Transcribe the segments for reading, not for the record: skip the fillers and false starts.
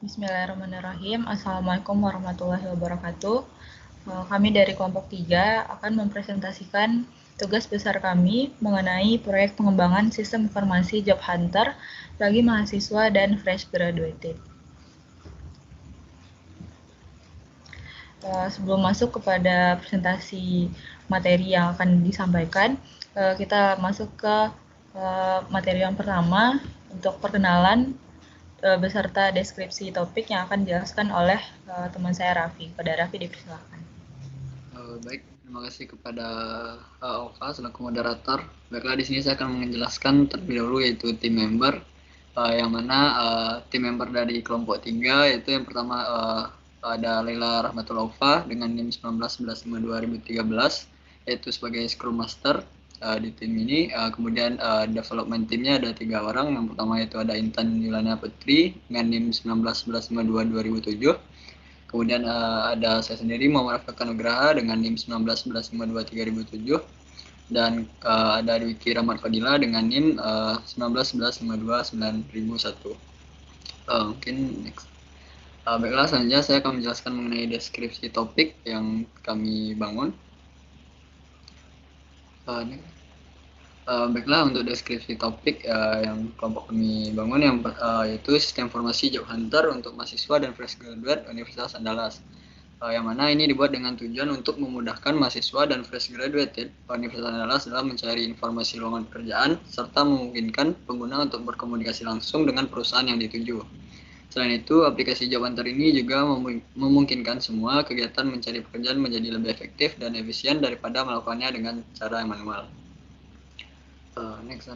Bismillahirrahmanirrahim. Assalamualaikum warahmatullahi wabarakatuh. Kami dari kelompok 3 akan mempresentasikan tugas besar kami mengenai proyek pengembangan sistem informasi Job Hunter bagi mahasiswa dan fresh graduated. Sebelum masuk kepada presentasi materi yang akan disampaikan, kita masuk ke materi yang pertama untuk perkenalan beserta deskripsi topik yang akan dijelaskan oleh teman saya Raffi. Pada Raffi dipersilakan. Baik, terima kasih kepada Ova selaku moderator. Baiklah, di sini saya akan menjelaskan terlebih dahulu yaitu tim member, yang mana tim member dari kelompok 3 yaitu yang pertama ada Laila Rahmatul Ova dengan NIM 1911522013 yaitu sebagai Scrum Master di tim ini. Kemudian development timnya ada 3 orang. Yang pertama itu ada Intan Yulana Putri dengan NIM 1911522007. Kemudian ada saya sendiri Muhammad Afaq Nugraha dengan NIM 1911523007 dan ada Dwiki Rahmat Fadila dengan NIM 1911529001. Mungkin next. Baiklah, selanjutnya saya akan menjelaskan mengenai deskripsi topik yang kami bangun. Baiklah, untuk deskripsi topik yang kelompok kami bangun yaitu sistem informasi Job Hunter untuk mahasiswa dan fresh graduate Universitas Andalas, yang mana ini dibuat dengan tujuan untuk memudahkan mahasiswa dan fresh graduate Universitas Andalas dalam mencari informasi lowongan pekerjaan serta memungkinkan pengguna untuk berkomunikasi langsung dengan perusahaan yang dituju. Selain itu, aplikasi Job Hunter ini juga memungkinkan semua kegiatan mencari pekerjaan menjadi lebih efektif dan efisien daripada melakukannya dengan cara yang manual. Next.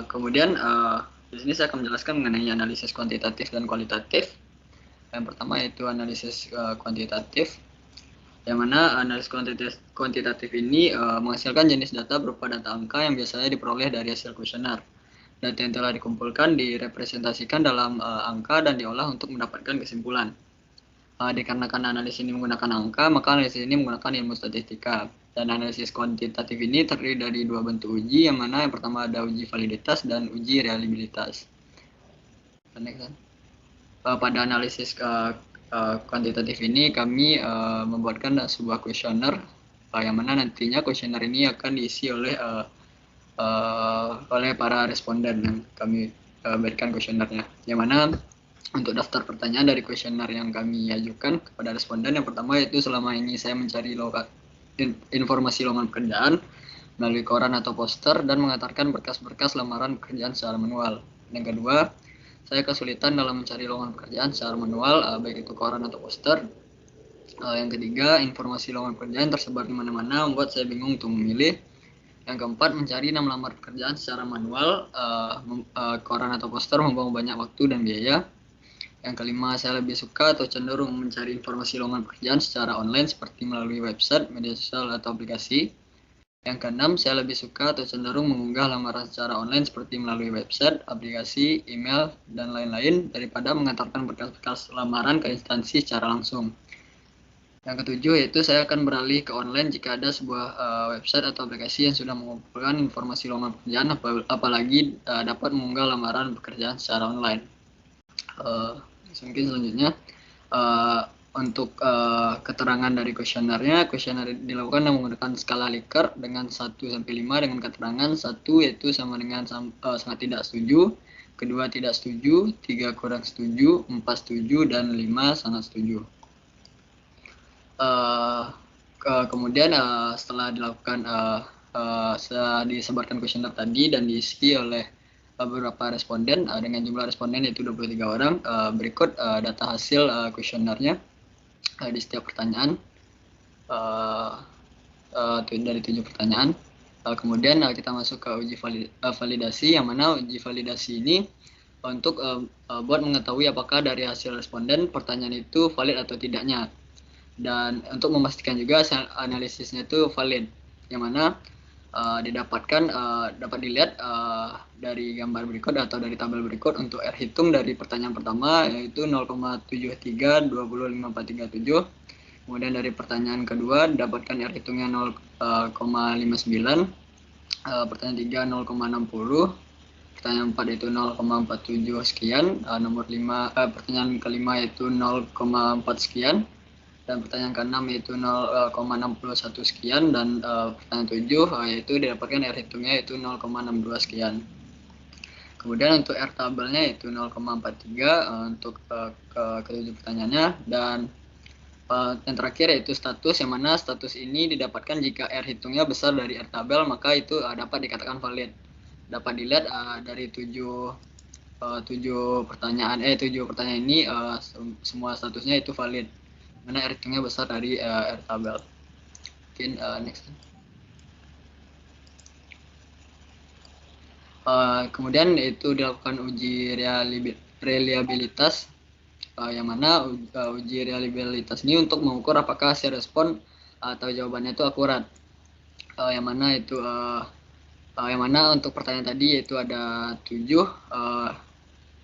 Kemudian di sini saya akan menjelaskan mengenai analisis kuantitatif dan kualitatif. Yang pertama yaitu analisis kuantitatif, yang mana analisis kuantitatif ini menghasilkan jenis data berupa data angka yang biasanya diperoleh dari hasil kuesioner. Data yang telah dikumpulkan direpresentasikan dalam angka dan diolah untuk mendapatkan kesimpulan. Dikarenakan analisis ini menggunakan angka, maka analisis ini menggunakan ilmu statistika. Dan analisis kuantitatif ini terdiri dari 2 bentuk uji, yang mana yang pertama ada uji validitas dan uji reliabilitas. Pada analisis kuantitatif ini kami membuatkan sebuah kuesioner, yang mana nantinya kuesioner ini akan diisi oleh para responden yang kami berikan kuesionernya, yang mana untuk daftar pertanyaan dari kuesioner yang kami ajukan kepada responden, yang pertama yaitu selama ini saya mencari informasi lowongan pekerjaan melalui koran atau poster dan mengantarkan berkas-berkas lamaran pekerjaan secara manual. Yang kedua, saya kesulitan dalam mencari lowongan pekerjaan secara manual, baik itu koran atau poster. Yang ketiga, informasi lowongan pekerjaan tersebar di mana-mana membuat saya bingung untuk memilih. Yang keempat, mencari 6 lamar pekerjaan secara manual, koran atau poster membuang banyak waktu dan biaya. Yang kelima, saya lebih suka atau cenderung mencari informasi lowongan pekerjaan secara online seperti melalui website, media sosial, atau aplikasi. Yang keenam, saya lebih suka atau cenderung mengunggah lamaran secara online seperti melalui website, aplikasi, email, dan lain-lain daripada mengantarkan berkas-berkas lamaran ke instansi secara langsung. Yang ketujuh yaitu saya akan beralih ke online jika ada sebuah website atau aplikasi yang sudah mengumpulkan informasi lowongan pekerjaan, apalagi dapat mengunggah lamaran pekerjaan secara online. Mungkin selanjutnya untuk keterangan dari kuesionernya, kuesioner dilakukan dengan menggunakan skala Likert dengan 1-5 dengan keterangan 1 yaitu sama dengan sangat tidak setuju, kedua tidak setuju, 3 kurang setuju, 4 setuju, dan 5 sangat setuju. Kemudian setelah dilakukan setelah disebarkan kuesioner tadi dan diisi oleh beberapa responden dengan jumlah responden yaitu 23 orang, berikut data hasil kuesionernya di setiap pertanyaan dari 7 pertanyaan. Kemudian kita masuk ke uji validasi, yang mana uji validasi ini untuk buat mengetahui apakah dari hasil responden pertanyaan itu valid atau tidaknya, dan untuk memastikan juga analisisnya itu valid, yang mana dapat dilihat dari gambar berikut atau dari tabel berikut. Untuk R hitung dari pertanyaan pertama yaitu 0,73205437. Kemudian dari pertanyaan kedua dapatkan R hitungnya 0,59, pertanyaan 3 0,60, pertanyaan 4 yaitu 0,47 sekian, pertanyaan kelima yaitu 0,4 sekian, dan pertanyaan ke-6 yaitu 0,61 sekian, dan pertanyaan 7 yaitu didapatkan R hitungnya yaitu 0,62 sekian. Kemudian untuk R tabelnya yaitu 0,43 untuk ke-7 pertanyaannya, dan yang terakhir yaitu status, yang mana status ini didapatkan jika R hitungnya besar dari R tabel, maka itu dapat dikatakan valid. Dapat dilihat dari 7 pertanyaan ini semua statusnya itu valid, mana R hitungnya besar dari R tabel. Mungkin next. Kemudian itu dilakukan uji reliabilitas, yang mana uji reliabilitas ini untuk mengukur apakah hasil respon atau jawabannya itu akurat. Yang mana untuk pertanyaan tadi yaitu ada 7,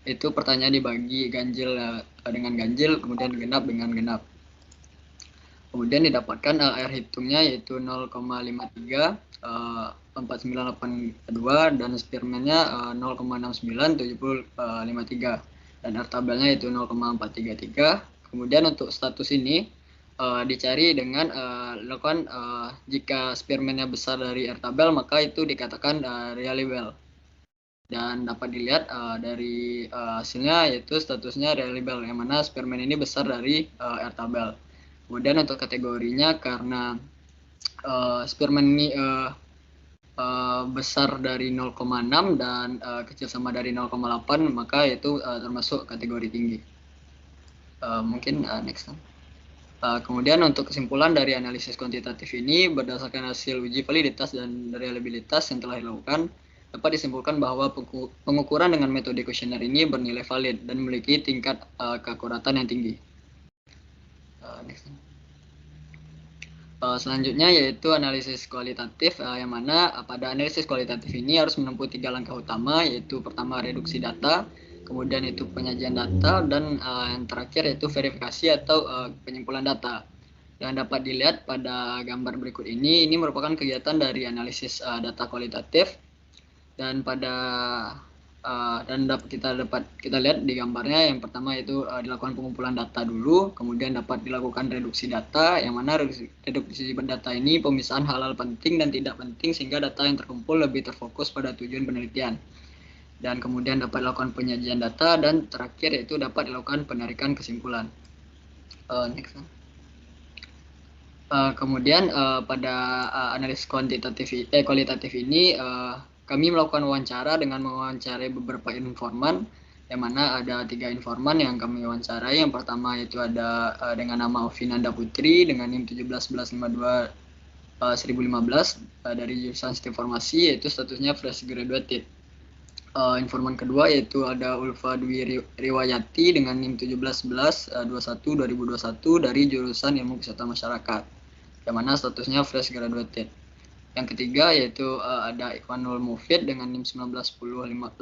itu pertanyaan dibagi ganjil dengan ganjil, kemudian genap dengan genap. Kemudian didapatkan R hitungnya yaitu 0,53, 4982, dan Spearman-nya 0,697053, dan R tabelnya itu 0,433. Kemudian untuk status ini dicari dengan lakukan jika Spearman-nya besar dari R tabel, maka itu dikatakan reliable. Dan dapat dilihat dari hasilnya yaitu statusnya reliable, yang mana Spearman ini besar dari R tabel. Kemudian untuk kategorinya, karena Spearman ini besar dari 0,6 dan kecil sama dari 0,8, maka itu termasuk kategori tinggi. Mungkin next. Kemudian untuk kesimpulan dari analisis kuantitatif ini, berdasarkan hasil uji validitas dan reliabilitas yang telah dilakukan, dapat disimpulkan bahwa pengukuran dengan metode kuesioner ini bernilai valid dan memiliki tingkat keakuratan yang tinggi. Next. Selanjutnya yaitu analisis kualitatif, yang mana pada analisis kualitatif ini harus menempuh 3 langkah utama, yaitu pertama reduksi data, kemudian itu penyajian data, dan yang terakhir yaitu verifikasi atau penyimpulan data. Yang dapat dilihat pada gambar berikut ini merupakan kegiatan dari analisis data kualitatif, dan dapat kita lihat di gambarnya. Yang pertama itu dilakukan pengumpulan data dulu, kemudian dapat dilakukan reduksi data, yang mana reduksi data ini pemisahan hal-hal penting dan tidak penting sehingga data yang terkumpul lebih terfokus pada tujuan penelitian. Dan kemudian dapat dilakukan penyajian data, dan terakhir yaitu dapat dilakukan penarikan kesimpulan. Next. Kemudian pada analisis kualitatif ini kami melakukan wawancara dengan mewawancarai beberapa informan, yang mana ada 3 informan yang kami wawancarai. Yang pertama itu ada dengan nama Ovinanda Putri dengan NIM 171152 1015 dari jurusan Sistem Informasi, yaitu statusnya fresh graduated. Informan kedua yaitu ada Ulfa Dwi Riwayati dengan NIM 1711 21 2021 dari jurusan Ilmu Kesehatan Masyarakat, yang mana statusnya fresh graduated. Yang ketiga yaitu ada Ikhwanul Mufid dengan NIM 1910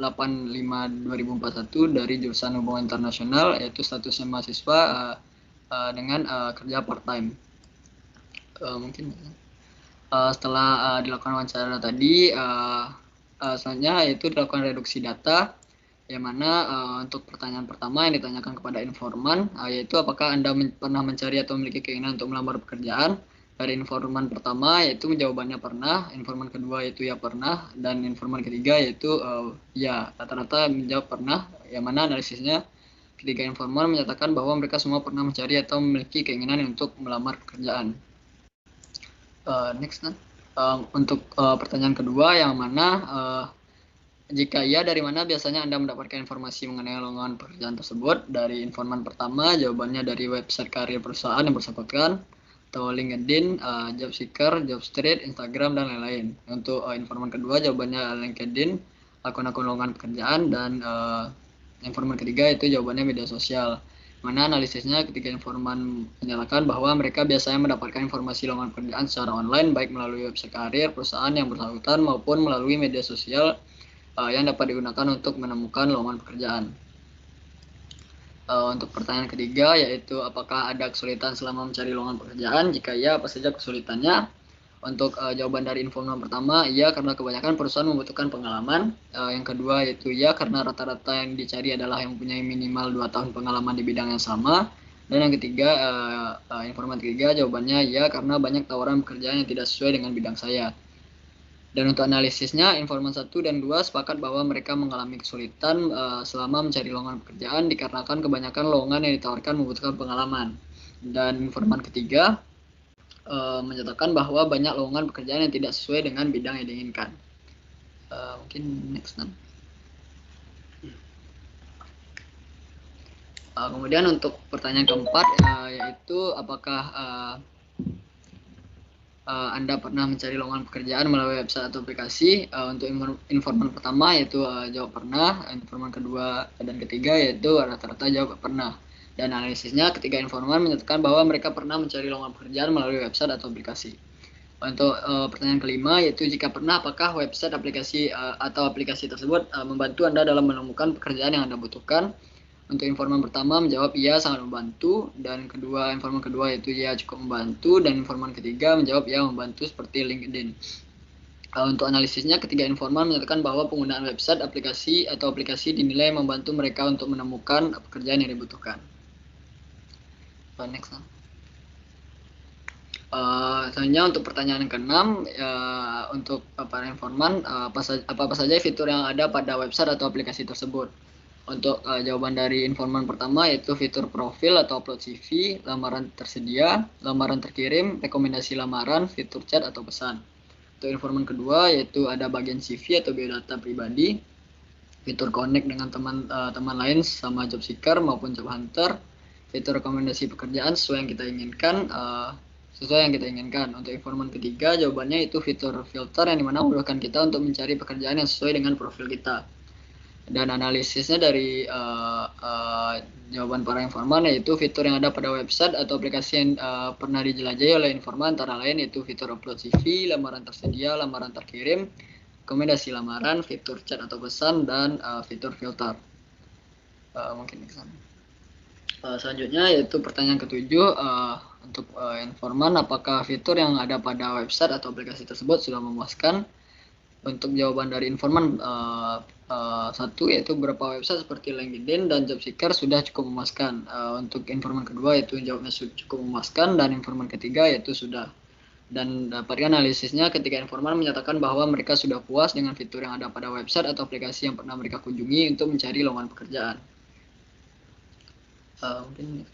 85 2041 dari jurusan Hubungan Internasional, yaitu statusnya mahasiswa dengan kerja part time. Mungkin setelah dilakukan wawancara tadi, selanjutnya yaitu dilakukan reduksi data, yang mana untuk pertanyaan pertama yang ditanyakan kepada informan yaitu apakah Anda pernah mencari atau memiliki keinginan untuk melamar pekerjaan. Dari informan pertama yaitu jawabannya pernah, informan kedua yaitu ya pernah, dan informan ketiga yaitu ya, rata-rata menjawab pernah, yang mana analisisnya ketiga informan menyatakan bahwa mereka semua pernah mencari atau memiliki keinginan untuk melamar pekerjaan. Next. Untuk pertanyaan kedua, yang mana jika iya, dari mana biasanya Anda mendapatkan informasi mengenai lowongan pekerjaan tersebut? Dari informan pertama, jawabannya dari website karir perusahaan yang bersangkutan, atau LinkedIn, Jobseeker, Jobstreet, Instagram, dan lain-lain. Untuk informan kedua, jawabannya LinkedIn, akun-akun lowongan pekerjaan, dan informan ketiga itu jawabannya media sosial. Mana analisisnya ketika informan menyatakan bahwa mereka biasanya mendapatkan informasi lowongan pekerjaan secara online, baik melalui website karir perusahaan yang bersangkutan maupun melalui media sosial yang dapat digunakan untuk menemukan lowongan pekerjaan. Untuk pertanyaan ketiga yaitu apakah ada kesulitan selama mencari lowongan pekerjaan? Jika iya, apa saja kesulitannya? Untuk jawaban dari informan pertama, iya karena kebanyakan perusahaan membutuhkan pengalaman. Yang kedua yaitu iya karena rata-rata yang dicari adalah yang punya minimal 2 tahun pengalaman di bidang yang sama. Dan yang ketiga, informan ketiga jawabannya iya karena banyak tawaran pekerjaan yang tidak sesuai dengan bidang saya. Dan untuk analisisnya, informan 1 dan 2 sepakat bahwa mereka mengalami kesulitan selama mencari lowongan pekerjaan dikarenakan kebanyakan lowongan yang ditawarkan membutuhkan pengalaman. Dan informan ketiga menyatakan bahwa banyak lowongan pekerjaan yang tidak sesuai dengan bidang yang diinginkan. Mungkin next time. Kemudian untuk pertanyaan keempat, yaitu apakah Anda pernah mencari lowongan pekerjaan melalui website atau aplikasi? Untuk informan pertama yaitu jawab pernah, informan kedua dan ketiga yaitu rata-rata jawab pernah. Dan analisisnya ketiga informan menyatakan bahwa mereka pernah mencari lowongan pekerjaan melalui website atau aplikasi. Untuk pertanyaan kelima yaitu jika pernah, apakah website, aplikasi atau aplikasi tersebut membantu Anda dalam menemukan pekerjaan yang Anda butuhkan? Untuk informan pertama menjawab iya sangat membantu, dan informan kedua yaitu ya cukup membantu, dan informan ketiga menjawab ya membantu seperti LinkedIn. Untuk analisisnya ketiga informan menyatakan bahwa penggunaan website, aplikasi atau aplikasi dinilai membantu mereka untuk menemukan pekerjaan yang dibutuhkan. Next. Selanjutnya untuk pertanyaan ke-6, untuk para informan, apa saja fitur yang ada pada website atau aplikasi tersebut? Untuk jawaban dari informan pertama yaitu fitur profil atau upload CV, lamaran tersedia, lamaran terkirim, rekomendasi lamaran, fitur chat atau pesan. Untuk informan kedua yaitu ada bagian CV atau biodata pribadi, fitur connect dengan teman lain sama job seeker maupun job hunter, fitur rekomendasi pekerjaan sesuai yang kita inginkan. Untuk informan ketiga jawabannya itu fitur filter yang dimana memudahkan kita untuk mencari pekerjaan yang sesuai dengan profil kita. Dan analisisnya dari jawaban para informan yaitu fitur yang ada pada website atau aplikasi yang pernah dijelajahi oleh informan antara lain yaitu fitur upload CV, lamaran tersedia, lamaran terkirim, rekomendasi lamaran, fitur chat atau pesan, dan fitur filter. Mungkin ke sana. Selanjutnya yaitu pertanyaan ke-7, untuk informan, apakah fitur yang ada pada website atau aplikasi tersebut sudah memuaskan? Untuk jawaban dari informan satu yaitu beberapa website seperti LinkedIn dan JobSeeker sudah cukup memuaskan. Untuk informan kedua yaitu jawabnya cukup memuaskan, dan informan ketiga yaitu sudah. Dan dapatkan analisisnya ketika informan menyatakan bahwa mereka sudah puas dengan fitur yang ada pada website atau aplikasi yang pernah mereka kunjungi untuk mencari lowongan pekerjaan. Mungkin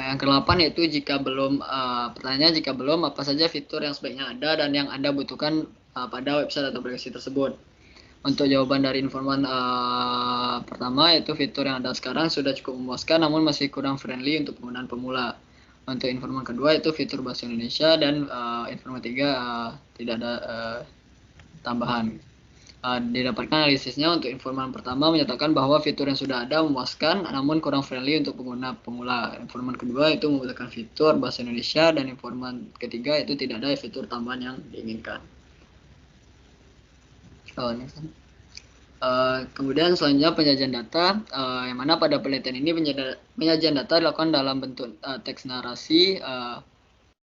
yang ke-8 yaitu jika belum, pertanyaannya jika belum apa saja fitur yang sebaiknya ada dan yang Anda butuhkan pada website atau aplikasi tersebut. Untuk jawaban dari informan pertama yaitu fitur yang ada sekarang sudah cukup memuaskan namun masih kurang friendly untuk penggunaan pemula. Untuk informan kedua itu fitur bahasa Indonesia, dan informan ketiga tidak ada tambahan. Didapatkan analisisnya untuk informan pertama menyatakan bahwa fitur yang sudah ada memuaskan namun kurang friendly untuk pengguna pemula. Informan kedua itu membutuhkan fitur bahasa Indonesia, dan informan ketiga itu tidak ada fitur tambahan yang diinginkan. Kemudian selanjutnya penyajian data, yang mana pada penelitian ini penyajian data dilakukan dalam bentuk teks narasi.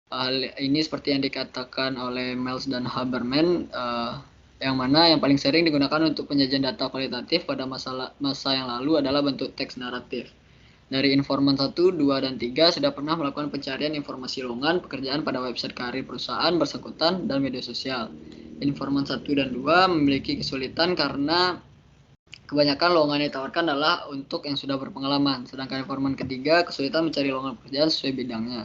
Hal ini seperti yang dikatakan oleh Miles dan Haberman, yang mana yang paling sering digunakan untuk penyajian data kualitatif pada masa yang lalu adalah bentuk teks naratif. Dari informan 1, 2, dan 3 sudah pernah melakukan pencarian informasi lowongan pekerjaan pada website karir perusahaan bersangkutan dan media sosial. Informan 1 dan 2 memiliki kesulitan karena kebanyakan lowongan yang ditawarkan adalah untuk yang sudah berpengalaman, sedangkan informan ketiga kesulitan mencari lowongan pekerjaan sesuai bidangnya.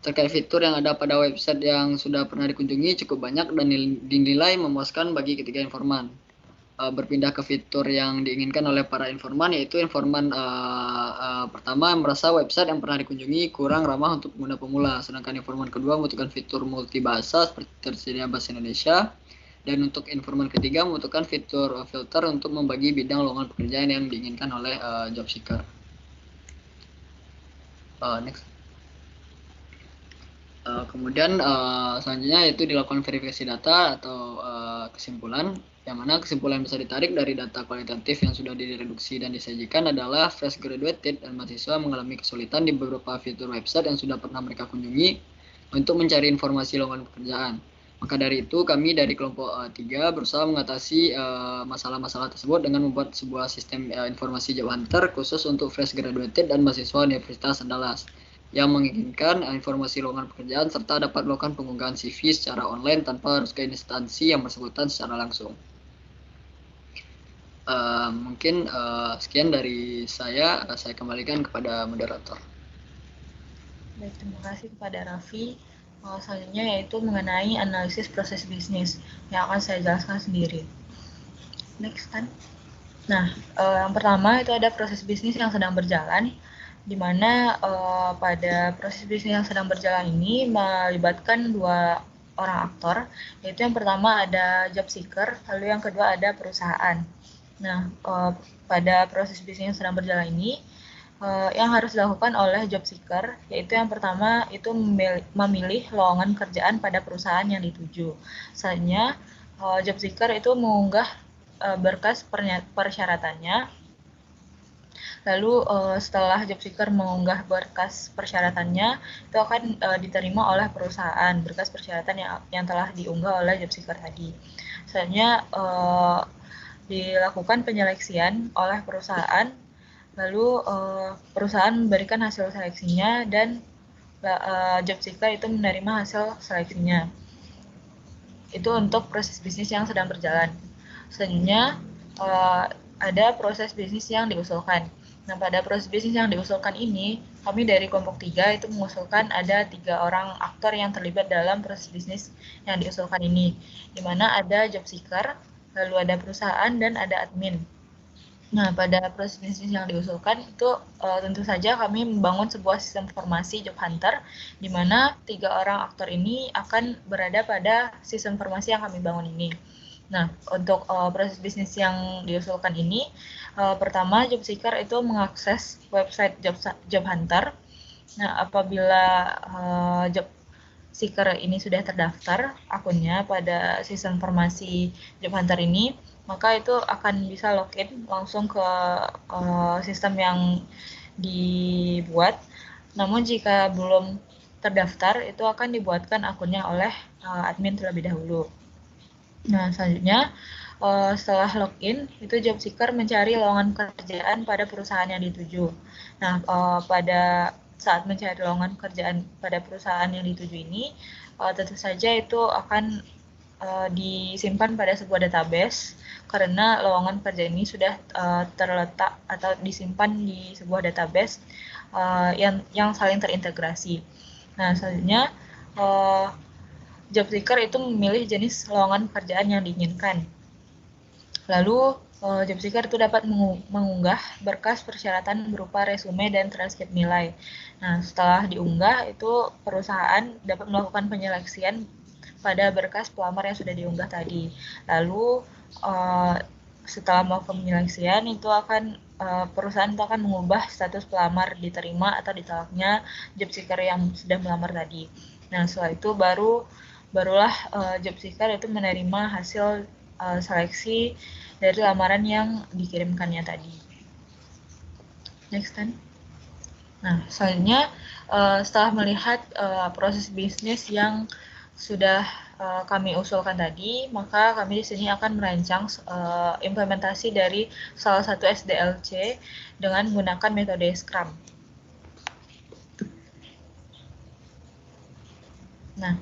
Terkait fitur yang ada pada website yang sudah pernah dikunjungi cukup banyak dan dinilai memuaskan bagi ketiga informan. Berpindah ke fitur yang diinginkan oleh para informan, yaitu informan pertama yang merasa website yang pernah dikunjungi kurang ramah untuk pengguna pemula, sedangkan informan kedua membutuhkan fitur multibahasa seperti tersedia bahasa Indonesia, dan untuk informan ketiga membutuhkan fitur filter untuk membagi bidang lowongan pekerjaan yang diinginkan oleh job seeker. Next. Kemudian selanjutnya yaitu dilakukan verifikasi data atau kesimpulan, yang mana kesimpulan bisa ditarik dari data kualitatif yang sudah direduksi dan disajikan adalah fresh graduated dan mahasiswa mengalami kesulitan di beberapa fitur website yang sudah pernah mereka kunjungi, untuk mencari informasi lowongan pekerjaan. Maka dari itu kami dari kelompok 3 berusaha mengatasi masalah-masalah tersebut dengan membuat sebuah sistem informasi job hunter khusus untuk fresh graduated dan mahasiswa Universitas Andalas yang menginginkan informasi lowongan pekerjaan serta dapat melakukan pengunggahan CV secara online tanpa harus ke instansi yang bersangkutan secara langsung. Mungkin sekian dari saya kembalikan kepada moderator. Baik, terima kasih kepada Raffi. Selanjutnya yaitu mengenai analisis proses bisnis yang akan saya jelaskan sendiri. Next kan. Nah, yang pertama itu ada proses bisnis yang sedang berjalan, di mana pada proses bisnis yang sedang berjalan ini melibatkan dua orang aktor, yaitu yang pertama ada job seeker, lalu yang kedua ada perusahaan. Nah, pada proses bisnis yang sedang berjalan ini, yang harus dilakukan oleh job seeker, yaitu yang pertama itu memilih lowongan kerjaan pada perusahaan yang dituju. Selanjutnya, job seeker itu mengunggah berkas persyaratannya. Lalu setelah job seeker mengunggah berkas persyaratannya, itu akan diterima oleh perusahaan, berkas persyaratan yang telah diunggah oleh job seeker tadi. Selanjutnya dilakukan penyeleksian oleh perusahaan, lalu perusahaan memberikan hasil seleksinya dan job seeker itu menerima hasil seleksinya. Itu untuk proses bisnis yang sedang berjalan. Selanjutnya ada proses bisnis yang diusulkan. Nah, pada proses bisnis yang diusulkan ini, kami dari kelompok 3 itu mengusulkan ada 3 orang aktor yang terlibat dalam proses bisnis yang diusulkan ini, di mana ada job seeker, lalu ada perusahaan, dan ada admin. Nah, pada proses bisnis yang diusulkan itu tentu saja kami membangun sebuah sistem informasi job hunter, di mana 3 orang aktor ini akan berada pada sistem informasi yang kami bangun ini. Nah, untuk proses bisnis yang diusulkan ini, pertama job seeker itu mengakses website job hunter. Nah, apabila job seeker ini sudah terdaftar akunnya pada sistem informasi job hunter ini, maka itu akan bisa login langsung ke sistem yang dibuat. Namun jika belum terdaftar, itu akan dibuatkan akunnya oleh admin terlebih dahulu. Nah, selanjutnya setelah login, itu job seeker mencari lowongan pekerjaan pada perusahaan yang dituju. Nah, pada saat mencari lowongan pekerjaan pada perusahaan yang dituju ini, tentu saja itu akan disimpan pada sebuah database, karena lowongan pekerjaan ini sudah terletak atau disimpan di sebuah database yang saling terintegrasi. Nah, selanjutnya job seeker itu memilih jenis lowongan pekerjaan yang diinginkan. Lalu job seeker itu dapat mengunggah berkas persyaratan berupa resume dan transkrip nilai. Nah, setelah diunggah itu perusahaan dapat melakukan penyeleksian pada berkas pelamar yang sudah diunggah tadi. Lalu setelah melakukan penyeleksian itu akan perusahaan itu akan mengubah status pelamar diterima atau ditolaknya job seeker yang sudah melamar tadi. Nah, setelah itu barulah job seeker itu menerima hasil seleksi dari lamaran yang dikirimkannya tadi. Next kan. Nah, selanjutnya setelah melihat proses bisnis yang sudah kami usulkan tadi, maka kami di sini akan merancang implementasi dari salah satu SDLC dengan menggunakan metode Scrum. Nah,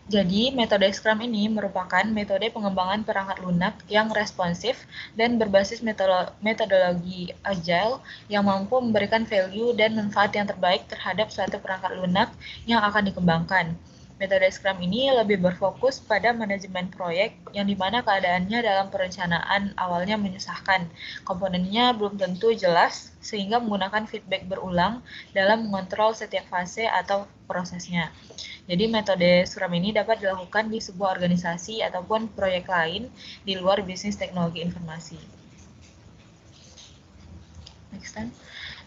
jadi metode Scrum ini merupakan metode pengembangan perangkat lunak yang responsif dan berbasis metodologi agile yang mampu memberikan value dan manfaat yang terbaik terhadap suatu perangkat lunak yang akan dikembangkan. Metode Scrum ini lebih berfokus pada manajemen proyek yang dimana keadaannya dalam perencanaan awalnya menyusahkan. Komponennya belum tentu jelas sehingga menggunakan feedback berulang dalam mengontrol setiap fase atau prosesnya. Jadi metode Scrum ini dapat dilakukan di sebuah organisasi ataupun proyek lain di luar bisnis teknologi informasi. Next time.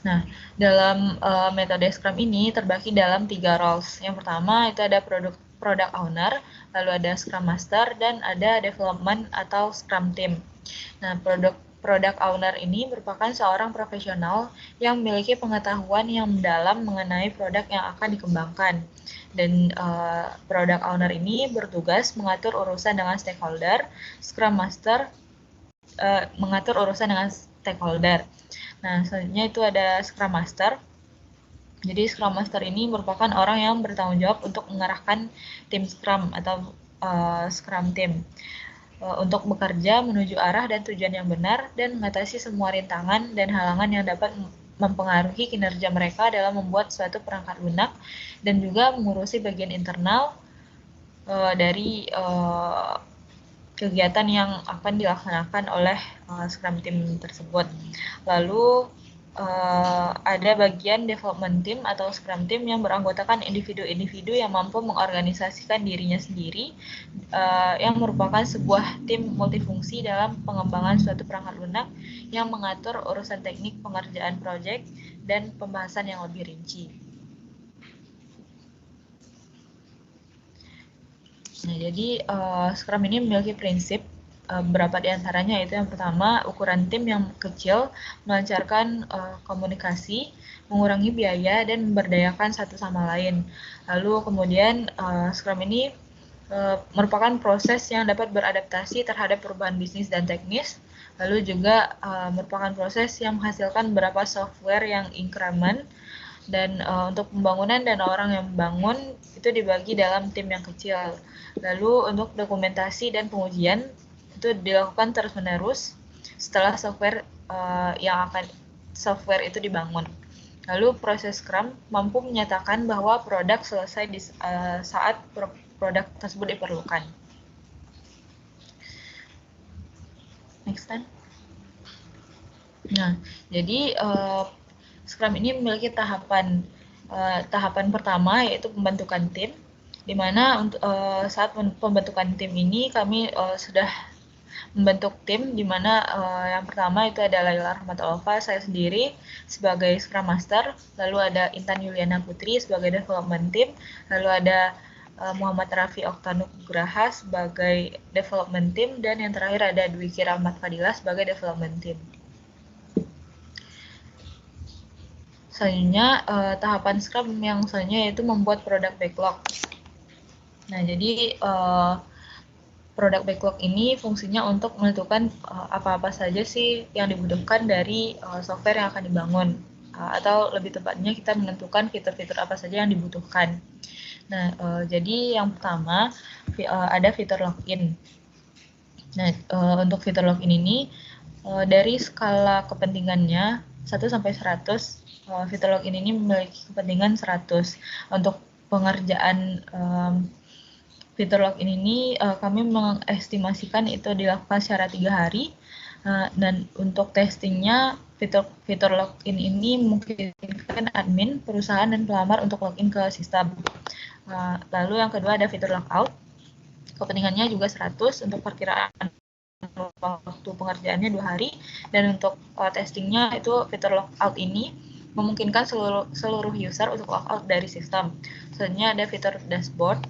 Nah, dalam metode Scrum ini terbagi dalam 3 roles. Yang pertama itu ada product owner, lalu ada Scrum Master, dan ada development atau Scrum Team. Nah, product product owner ini merupakan seorang profesional yang memiliki pengetahuan yang mendalam mengenai produk yang akan dikembangkan. Dan product owner ini bertugas mengatur urusan dengan stakeholder, Scrum Master mengatur urusan dengan stakeholder. Nah, selanjutnya itu ada Scrum Master. Jadi Scrum Master ini merupakan orang yang bertanggung jawab untuk mengarahkan tim Scrum atau Scrum Team untuk bekerja menuju arah dan tujuan yang benar dan mengatasi semua rintangan dan halangan yang dapat mempengaruhi kinerja mereka dalam membuat suatu perangkat lunak dan juga mengurusi bagian internal dari kegiatan yang akan dilaksanakan oleh Scrum Team tersebut. Lalu ada bagian development team atau Scrum Team yang beranggotakan individu-individu yang mampu mengorganisasikan dirinya sendiri, yang merupakan sebuah tim multifungsi dalam pengembangan suatu perangkat lunak yang mengatur urusan teknik pengerjaan proyek dan pembahasan yang lebih rinci. Nah, jadi Scrum ini memiliki prinsip beberapa di antaranya, yaitu yang pertama, ukuran tim yang kecil, melancarkan komunikasi, mengurangi biaya, dan memberdayakan satu sama lain. Lalu kemudian Scrum ini merupakan proses yang dapat beradaptasi terhadap perubahan bisnis dan teknis, lalu juga merupakan proses yang menghasilkan beberapa software yang increment, dan untuk pembangunan dan orang yang membangun itu dibagi dalam tim yang kecil. Lalu untuk dokumentasi dan pengujian itu dilakukan terus-menerus setelah software itu dibangun. Lalu proses Scrum mampu menyatakan bahwa produk selesai di saat produk tersebut diperlukan. Next time. Nah, jadi Scrum ini memiliki tahapan pertama, yaitu pembentukan tim, di mana saat pembentukan tim ini kami sudah membentuk tim, di mana yang pertama itu ada Laila Rahmatullah, saya sendiri sebagai Scrum Master, lalu ada Intan Yuliana Putri sebagai Development Team, lalu ada Muhammad Rafi Oktanugraha sebagai Development Team, dan yang terakhir ada Dwiki Rahmat Fadila sebagai Development Team. Selanjutnya, tahapan Scrum yang selanjutnya yaitu membuat produk backlog. Nah, jadi produk backlog ini fungsinya untuk menentukan apa-apa saja sih yang dibutuhkan dari software yang akan dibangun, atau lebih tepatnya kita menentukan fitur-fitur apa saja yang dibutuhkan. Nah, jadi yang pertama ada fitur login. Nah, untuk fitur login ini dari skala kepentingannya 1 sampai 100, fitur login ini memiliki kepentingan 100. Untuk pengerjaan fitur login ini kami mengestimasikan itu dilakukan secara 3 hari, dan untuk testingnya fitur login ini memungkinkan admin, perusahaan, dan pelamar untuk login ke sistem. Lalu yang kedua ada fitur logout, kepentingannya juga 100, untuk perkiraan waktu pengerjaannya 2 hari, dan untuk testingnya itu fitur logout ini memungkinkan seluruh user untuk logout dari sistem. Selanjutnya ada fitur dashboard,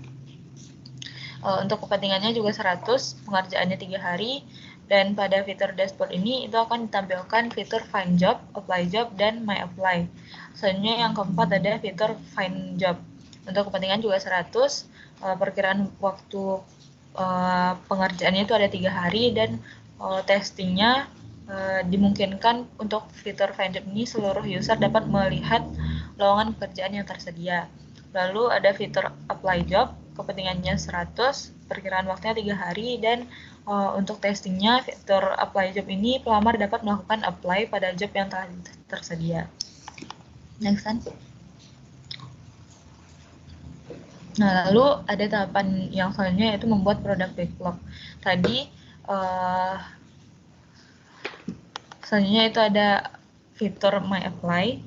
untuk kepentingannya juga 100, pengerjaannya 3 hari, dan pada fitur dashboard ini itu akan ditampilkan fitur find job, apply job, dan my apply. Selanjutnya yang keempat ada fitur find job, untuk kepentingan juga 100, perkiraan waktu pengerjaannya itu ada 3 hari, dan testingnya dimungkinkan untuk fitur find job ini seluruh user dapat melihat lowongan pekerjaan yang tersedia. Lalu ada fitur apply job, kepentingannya 100, perkiraan waktunya 3 hari, dan untuk testingnya fitur apply job ini pelamar dapat melakukan apply pada job yang telah tersedia. Next one. Nah, lalu ada tahapan yang selanjutnya yaitu membuat produk backlog. Tadi selanjutnya itu ada fitur my apply,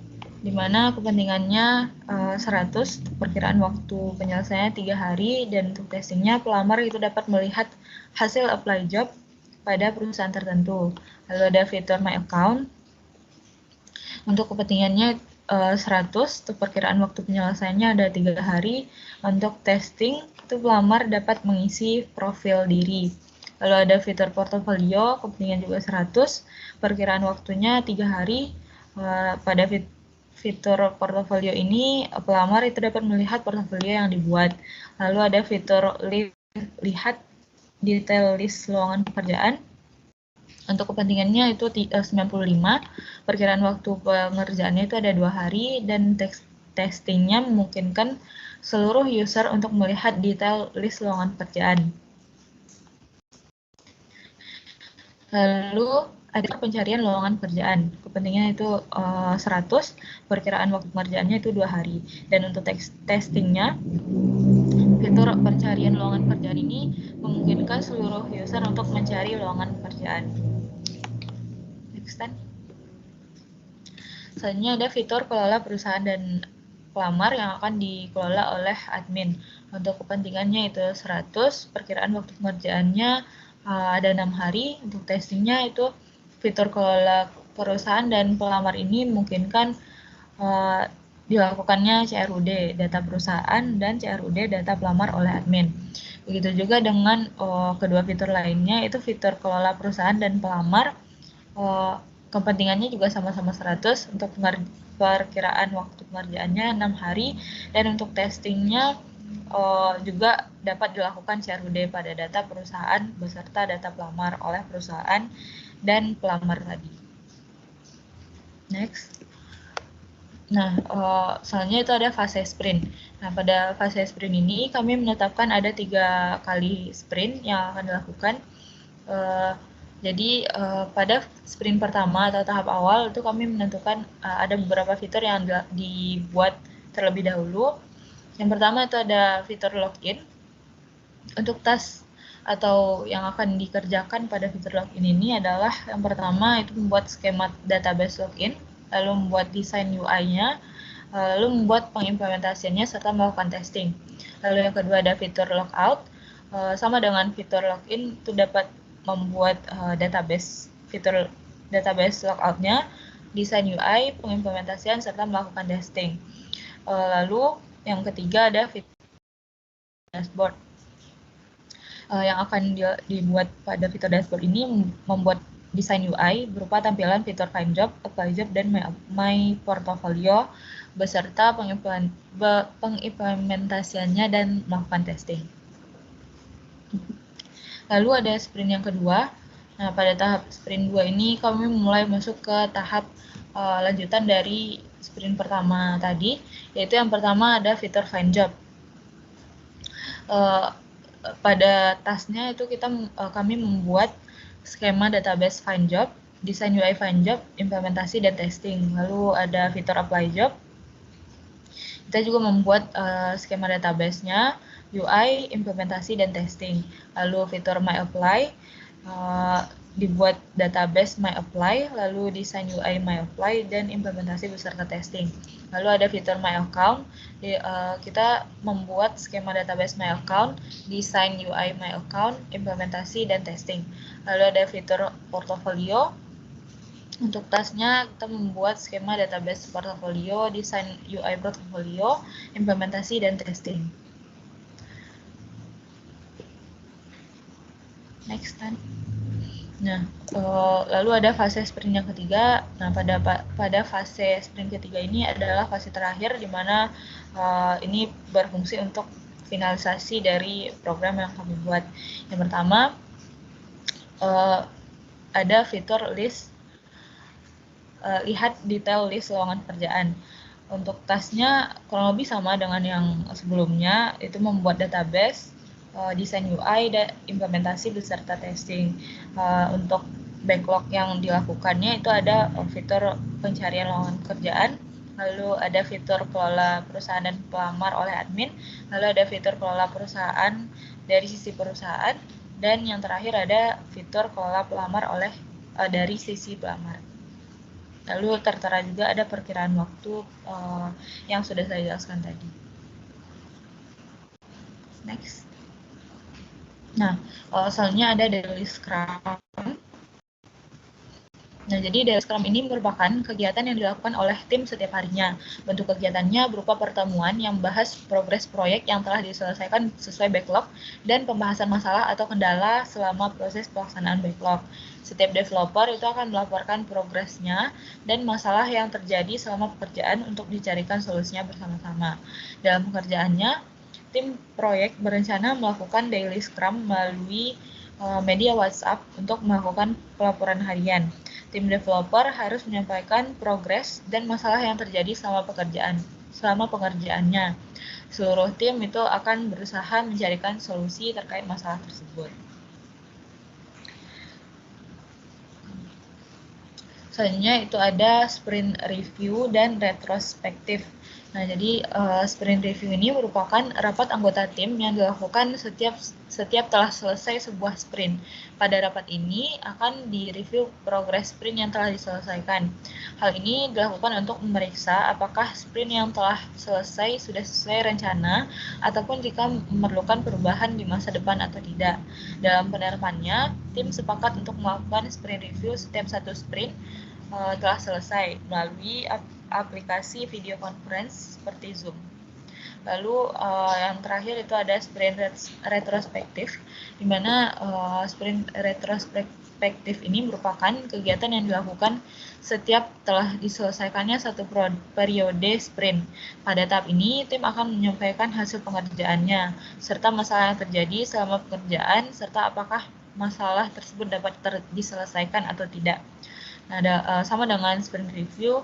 di mana kepentingannya 100, perkiraan waktu penyelesaiannya 3 hari, dan untuk testingnya pelamar itu dapat melihat hasil apply job pada perusahaan tertentu. Lalu ada fitur my account, untuk kepentingannya 100, untuk perkiraan waktu penyelesaiannya ada 3 hari. Untuk testing itu pelamar dapat mengisi profil diri. Lalu ada fitur portofolio, kepentingan juga 100, perkiraan waktunya 3 hari. Pada fitur portofolio ini, pelamar itu dapat melihat portofolio yang dibuat. Lalu ada fitur lihat detail list lowongan pekerjaan. Untuk kepentingannya itu 95, perkiraan waktu pengerjaannya itu ada 2 hari, dan testingnya memungkinkan seluruh user untuk melihat detail list lowongan pekerjaan. Lalu ada pencarian lowongan pekerjaan, kepentingannya itu 100, perkiraan waktu pengerjaannya itu 2 hari. Dan untuk testingnya, fitur pencarian lowongan pekerjaan ini memungkinkan seluruh user untuk mencari lowongan pekerjaan. Next time. Selanjutnya ada fitur kelola perusahaan dan pelamar yang akan dikelola oleh admin. Untuk kepentingannya itu 100, perkiraan waktu pengerjaannya ada 6 hari. Untuk testingnya itu fitur kelola perusahaan dan pelamar ini memungkinkan dilakukannya CRUD data perusahaan dan CRUD data pelamar oleh admin. Begitu juga dengan kedua fitur lainnya, itu fitur kelola perusahaan dan pelamar. Kepentingannya juga sama-sama 100, untuk perkiraan waktu pengerjaannya 6 hari, dan untuk testingnya juga dapat dilakukan CRUD pada data perusahaan beserta data pelamar oleh perusahaan dan pelamar tadi. Next. Nah, selanjutnya itu ada fase sprint. Nah, pada fase sprint ini kami menetapkan ada 3 kali sprint yang akan dilakukan. Jadi pada sprint pertama atau tahap awal itu kami menentukan ada beberapa fitur yang dibuat terlebih dahulu. Yang pertama itu ada fitur login. Untuk task atau yang akan dikerjakan pada fitur login ini adalah yang pertama itu membuat skema database login, lalu membuat desain UI-nya, lalu membuat pengimplementasiannya serta melakukan testing. Lalu yang kedua ada fitur logout. Sama dengan fitur login itu dapat membuat fitur database logout-nya, desain UI, pengimplementasian serta melakukan testing. Lalu yang ketiga ada fitur dashboard. Yang akan dibuat pada fitur dashboard ini membuat desain UI berupa tampilan fitur Find Job, Apply Job, dan My Portfolio beserta pengimplementasiannya dan melakukan testing. Lalu ada sprint yang kedua. Nah, pada tahap sprint 2 ini kami mulai masuk ke tahap lanjutan dari sprint pertama tadi, yaitu yang pertama ada fitur Find Job. Pada tasknya itu kami membuat skema database Find Job, desain UI Find Job, implementasi dan testing. Lalu ada fitur Apply Job. Kita juga membuat skema database-nya, UI, implementasi dan testing. Lalu fitur My Apply, dibuat database My Apply, lalu desain UI My Apply dan implementasi beserta testing. Lalu ada fitur My Account, kita membuat skema database My Account, desain UI My Account, implementasi dan testing. Lalu ada fitur Portfolio. Untuk tasknya kita membuat skema database portfolio, desain UI portfolio, implementasi dan testing. Next kan. Nah, lalu ada fase sprint yang ketiga. Nah, pada fase sprint ketiga ini adalah fase terakhir di mana ini berfungsi untuk finalisasi dari program yang kami buat. Yang pertama ada fitur lihat detail list lowongan pekerjaan. Untuk tasknya kurang lebih sama dengan yang sebelumnya, itu membuat database, desain UI, dan implementasi beserta testing. Untuk backlog yang dilakukannya itu ada fitur pencarian lowongan pekerjaan, lalu ada fitur kelola perusahaan dan pelamar oleh admin, lalu ada fitur kelola perusahaan dari sisi perusahaan, dan yang terakhir ada fitur kelola pelamar dari sisi pelamar. Lalu tertera juga ada perkiraan waktu yang sudah saya jelaskan tadi. Next. Nah, selanjutnya ada daily scrum. Nah, jadi daily scrum ini merupakan kegiatan yang dilakukan oleh tim setiap harinya. Bentuk kegiatannya berupa pertemuan yang membahas progres proyek yang telah diselesaikan sesuai backlog dan pembahasan masalah atau kendala selama proses pelaksanaan backlog. Setiap developer itu akan melaporkan progresnya dan masalah yang terjadi selama pekerjaan untuk dicarikan solusinya bersama-sama. Dalam pekerjaannya, tim proyek berencana melakukan daily scrum melalui media WhatsApp untuk melakukan pelaporan harian. Tim developer harus menyampaikan progres dan masalah yang terjadi selama pengerjaannya. Seluruh tim itu akan berusaha mencarikan solusi terkait masalah tersebut. Selanjutnya itu ada sprint review dan retrospektif. Nah, jadi sprint review ini merupakan rapat anggota tim yang dilakukan setiap telah selesai sebuah sprint. Pada rapat ini akan direview progres sprint yang telah diselesaikan. Hal ini dilakukan untuk memeriksa apakah sprint yang telah selesai sudah sesuai rencana ataupun jika memerlukan perubahan di masa depan atau tidak. Dalam penerapannya, tim sepakat untuk melakukan sprint review setiap satu sprint telah selesai melalui aplikasi video conference seperti Zoom. Lalu yang terakhir itu ada sprint retrospektif, di mana sprint retrospektif ini merupakan kegiatan yang dilakukan setiap telah diselesaikannya satu periode sprint. Pada tahap ini, tim akan menyampaikan hasil pengerjaannya, serta masalah yang terjadi selama pekerjaan, serta apakah masalah tersebut dapat diselesaikan atau tidak. Nah, sama dengan sprint review,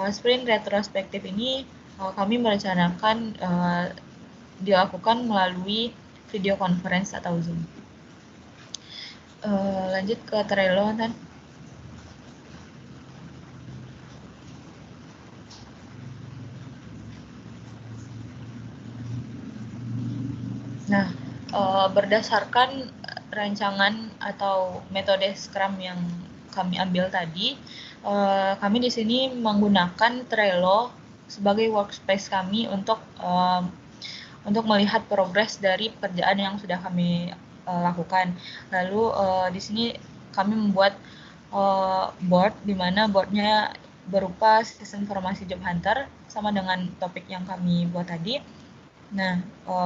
sprint retrospektif ini kami merencanakan dilakukan melalui video conference atau Zoom. Lanjut ke Trello, kan? Nah, berdasarkan rancangan atau metode Scrum yang kami ambil tadi, kami di sini menggunakan Trello sebagai workspace kami untuk melihat progres dari pekerjaan yang sudah kami lakukan. Lalu di sini kami membuat board, di mana boardnya berupa sistem informasi job hunter sama dengan topik yang kami buat tadi. Nah,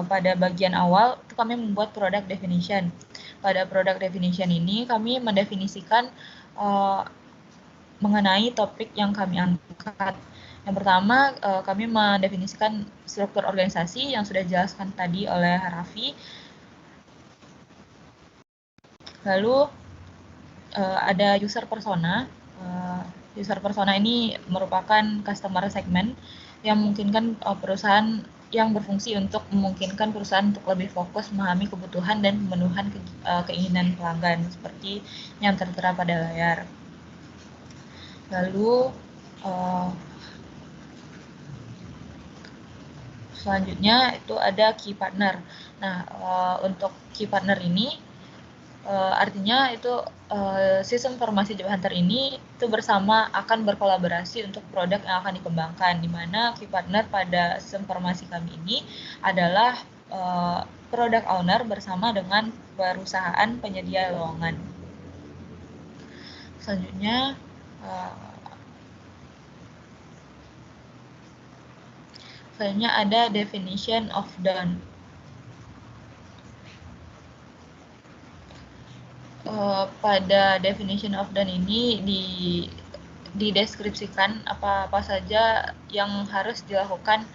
pada bagian awal itu kami membuat product definition. Pada product definition ini kami mendefinisikan mengenai topik yang kami angkat. Yang pertama, kami mendefinisikan struktur organisasi yang sudah dijelaskan tadi oleh Raffi. Lalu ada user persona. User persona ini merupakan customer segment yang memungkinkan perusahaan yang berfungsi untuk memungkinkan perusahaan untuk lebih fokus memahami kebutuhan dan pemenuhan keinginan pelanggan seperti yang tertera pada layar. Lalu selanjutnya itu ada key partner. Nah, untuk key partner ini artinya itu sistem informasi job hunter ini itu bersama akan berkolaborasi untuk produk yang akan dikembangkan, di mana key partner pada sistem informasi kami ini adalah product owner bersama dengan perusahaan penyedia lowongan. Selanjutnya ada definition of done. Pada definition of done ini dideskripsikan apa saja yang harus dilakukan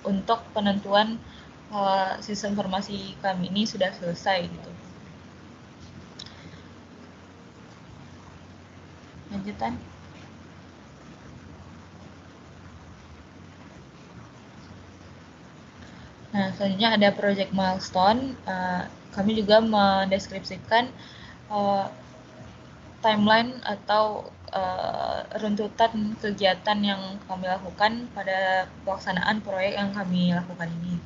untuk penentuan sistem informasi kami ini sudah selesai gitu. Lanjutan. Nah, selanjutnya ada project milestone. Kami juga mendeskripsikan timeline atau runtutan kegiatan yang kami lakukan pada pelaksanaan proyek yang kami lakukan ini.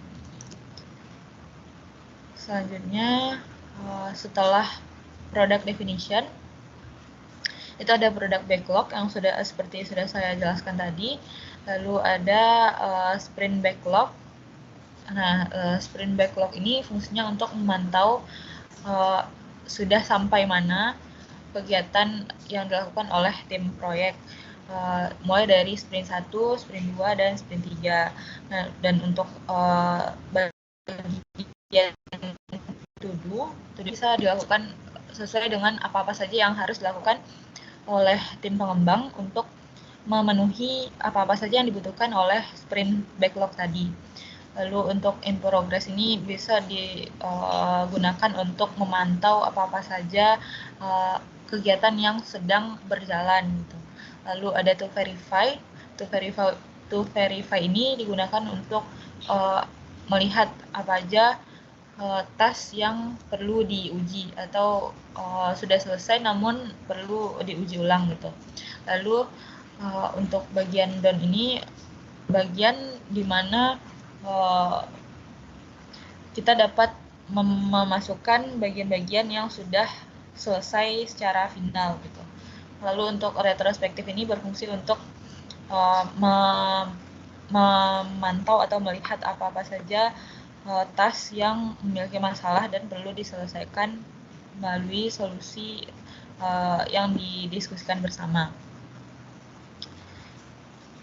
Selanjutnya, setelah product definition, itu ada product backlog yang seperti sudah saya jelaskan tadi. Lalu ada sprint backlog. Nah, sprint backlog ini fungsinya untuk memantau sudah sampai mana kegiatan yang dilakukan oleh tim proyek. Mulai dari sprint 1, sprint 2, dan sprint 3. Nah, dan untuk bagian to-do bisa dilakukan sesuai dengan apa-apa saja yang harus dilakukan oleh tim pengembang untuk memenuhi apa-apa saja yang dibutuhkan oleh sprint backlog tadi. Lalu untuk in progress ini bisa digunakan untuk memantau apa-apa saja kegiatan yang sedang berjalan gitu. Lalu ada to verify. To verify ini digunakan untuk melihat apa aja tes yang perlu diuji atau sudah selesai namun perlu diuji ulang gitu. Lalu untuk bagian down ini bagian di mana kita dapat memasukkan bagian-bagian yang sudah selesai secara final gitu. Lalu untuk retrospektif ini berfungsi untuk memantau atau melihat apa-apa saja task yang memiliki masalah dan perlu diselesaikan melalui solusi yang didiskusikan bersama.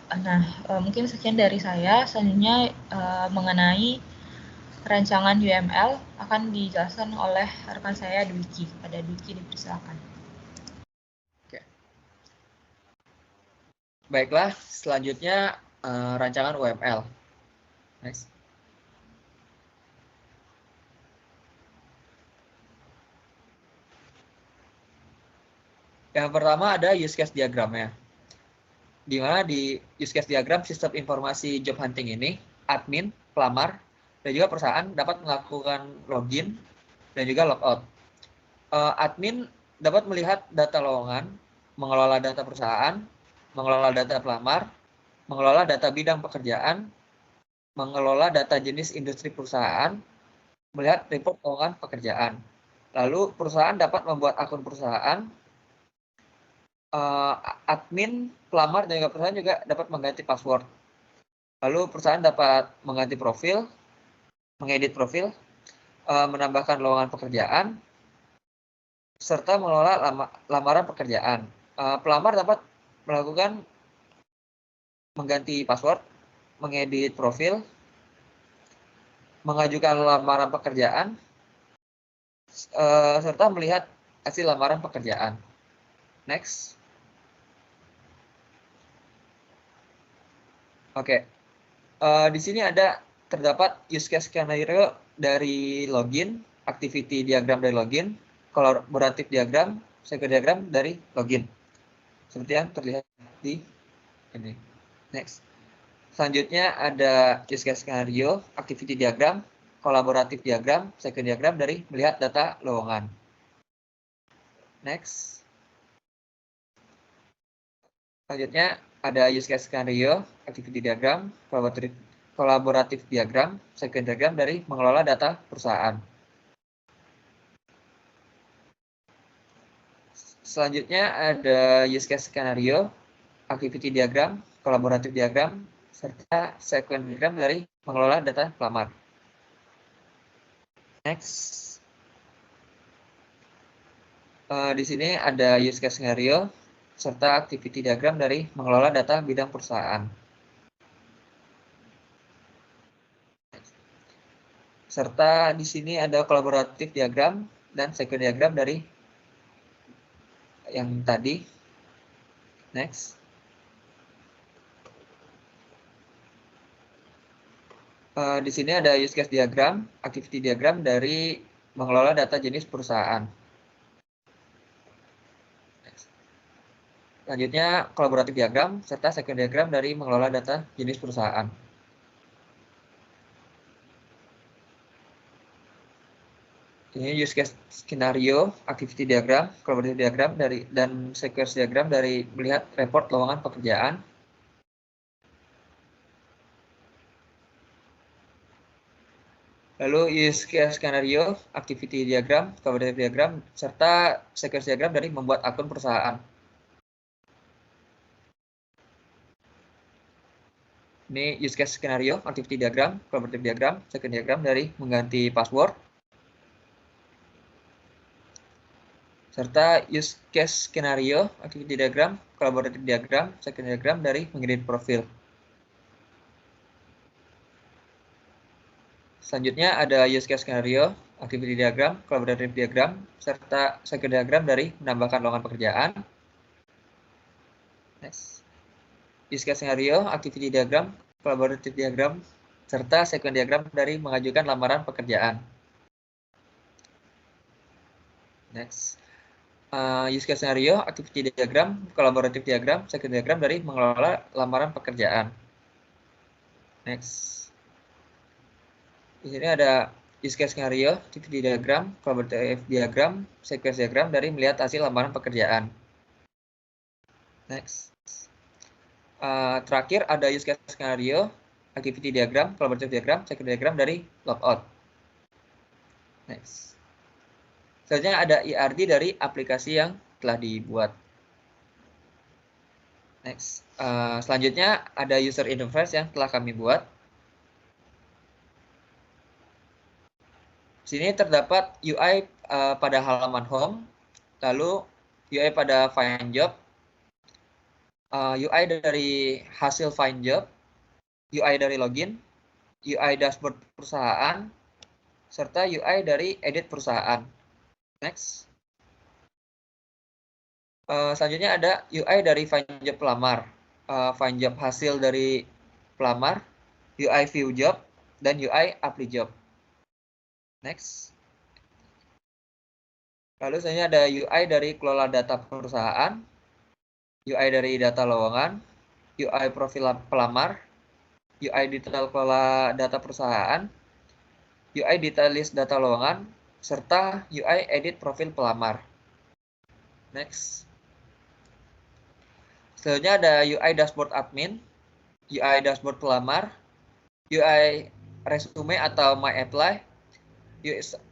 Nah, mungkin sekian dari saya. Selanjutnya mengenai rancangan UML akan dijelaskan oleh rekan saya Dwiki. Pada Dwiki dipersilakan. Oke. Baiklah, selanjutnya rancangan UML. Next. Yang pertama ada use case diagramnya. Di mana di use case diagram sistem informasi job hunting ini, admin, pelamar, dan juga perusahaan dapat melakukan login dan juga logout. Admin dapat melihat data lowongan, mengelola data perusahaan, mengelola data pelamar, mengelola data bidang pekerjaan, mengelola data jenis industri perusahaan, melihat report lowongan pekerjaan. Lalu perusahaan dapat membuat akun perusahaan, admin, pelamar, dan juga perusahaan juga dapat mengganti password. Lalu perusahaan dapat mengganti profil, mengedit profil, menambahkan lowongan pekerjaan, serta mengelola lamaran pekerjaan. Pelamar dapat melakukan mengganti password, mengedit profil, mengajukan lamaran pekerjaan, serta melihat hasil lamaran pekerjaan. Next. Oke. Di sini terdapat use case scenario dari login, activity diagram dari login, kolaboratif diagram, cycle diagram dari login. Seperti yang terlihat di ini. Next. Selanjutnya ada use case scenario, activity diagram, kolaboratif diagram, cycle diagram dari melihat data lowongan. Next. Selanjutnya ada use case scenario, activity diagram, kolaboratif diagram, cycle diagram dari mengelola data perusahaan. Selanjutnya ada use case scenario, activity diagram, kolaboratif diagram, serta cycle diagram dari mengelola data pelamar. Next. Di sini ada use case scenario, serta activity diagram dari mengelola data bidang perusahaan. Serta di sini ada kolaboratif diagram dan cycle diagram dari yang tadi. Next. Di sini ada use case diagram, activity diagram dari mengelola data jenis perusahaan. Selanjutnya kolaboratif diagram serta cycle diagram dari mengelola data jenis perusahaan. Ini use case skenario, activity diagram, kolaboratif diagram dan cycle diagram dari melihat report lowongan pekerjaan. Lalu use case skenario, activity diagram, kolaboratif diagram serta cycle diagram dari membuat akun perusahaan. Ini use case skenario, activity diagram, kolaboratif diagram, cycle diagram dari mengganti password, serta use case skenario, activity diagram, collaborative diagram, second diagram dari mengedit profil. Selanjutnya ada use case skenario, activity diagram, collaborative diagram, serta second diagram dari menambahkan lowongan pekerjaan. Next. Use case skenario, activity diagram, collaborative diagram, serta second diagram dari mengajukan lamaran pekerjaan. Next. Use case scenario, activity diagram, collaborative diagram, second diagram dari mengelola lamaran pekerjaan. Next. Di sini ada use case scenario, activity diagram, collaborative diagram, sequence diagram dari melihat hasil lamaran pekerjaan. Next. Terakhir ada use case scenario, activity diagram, collaborative diagram, second diagram dari logout. Next. Selanjutnya ada IRD dari aplikasi yang telah dibuat. Next. Selanjutnya ada user interface yang telah kami buat. Di sini terdapat UI pada halaman home, lalu UI pada find job, UI dari hasil find job, UI dari login, UI dashboard perusahaan, serta UI dari edit perusahaan. Next. Selanjutnya ada UI dari find job pelamar, find job hasil dari pelamar, UI view job, dan UI apply job. Next. Lalu selanjutnya ada UI dari kelola data perusahaan, UI dari data lowongan, UI profil pelamar, UI detail kelola data perusahaan, UI detail list data lowongan, serta UI edit profil pelamar. Next. Selanjutnya ada UI dashboard admin, UI dashboard pelamar, UI resume atau my apply,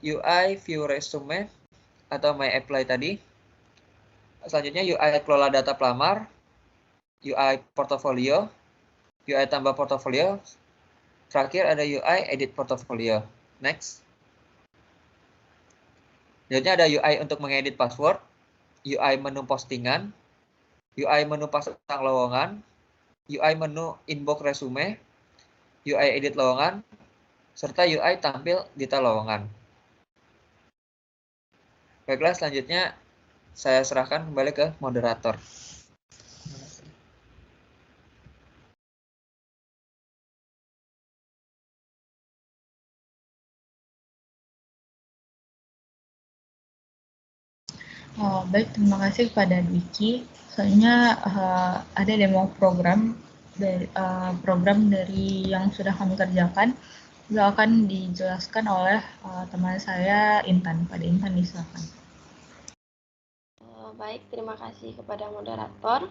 UI view resume atau my apply tadi. Selanjutnya UI kelola data pelamar, UI portofolio, UI tambah portofolio. Terakhir ada UI edit portofolio. Next. Selanjutnya ada UI untuk mengedit password, UI menu postingan, UI menu pasang lowongan, UI menu inbox resume, UI edit lowongan, serta UI tampil detail lowongan. Baiklah, selanjutnya saya serahkan kembali ke moderator. Baik, terima kasih kepada Dwiki. Soalnya ada demo program dari yang sudah kami kerjakan, itu akan dijelaskan oleh teman saya Intan. Pada Intan silakan. Baik, terima kasih kepada moderator.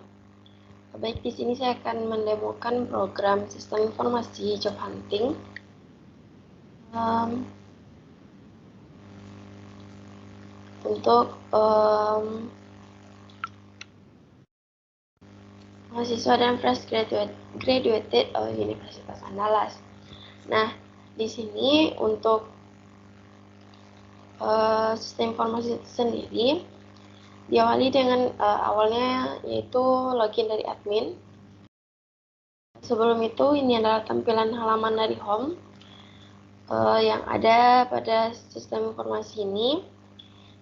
Baik, di sini saya akan mendemokan program sistem informasi job hunting. Untuk mahasiswa dan fresh graduated Universitas Andalas. Nah, di sini untuk sistem informasi itu sendiri diawali dengan awalnya yaitu login dari admin. Sebelum itu ini adalah tampilan halaman dari home yang ada pada sistem informasi ini.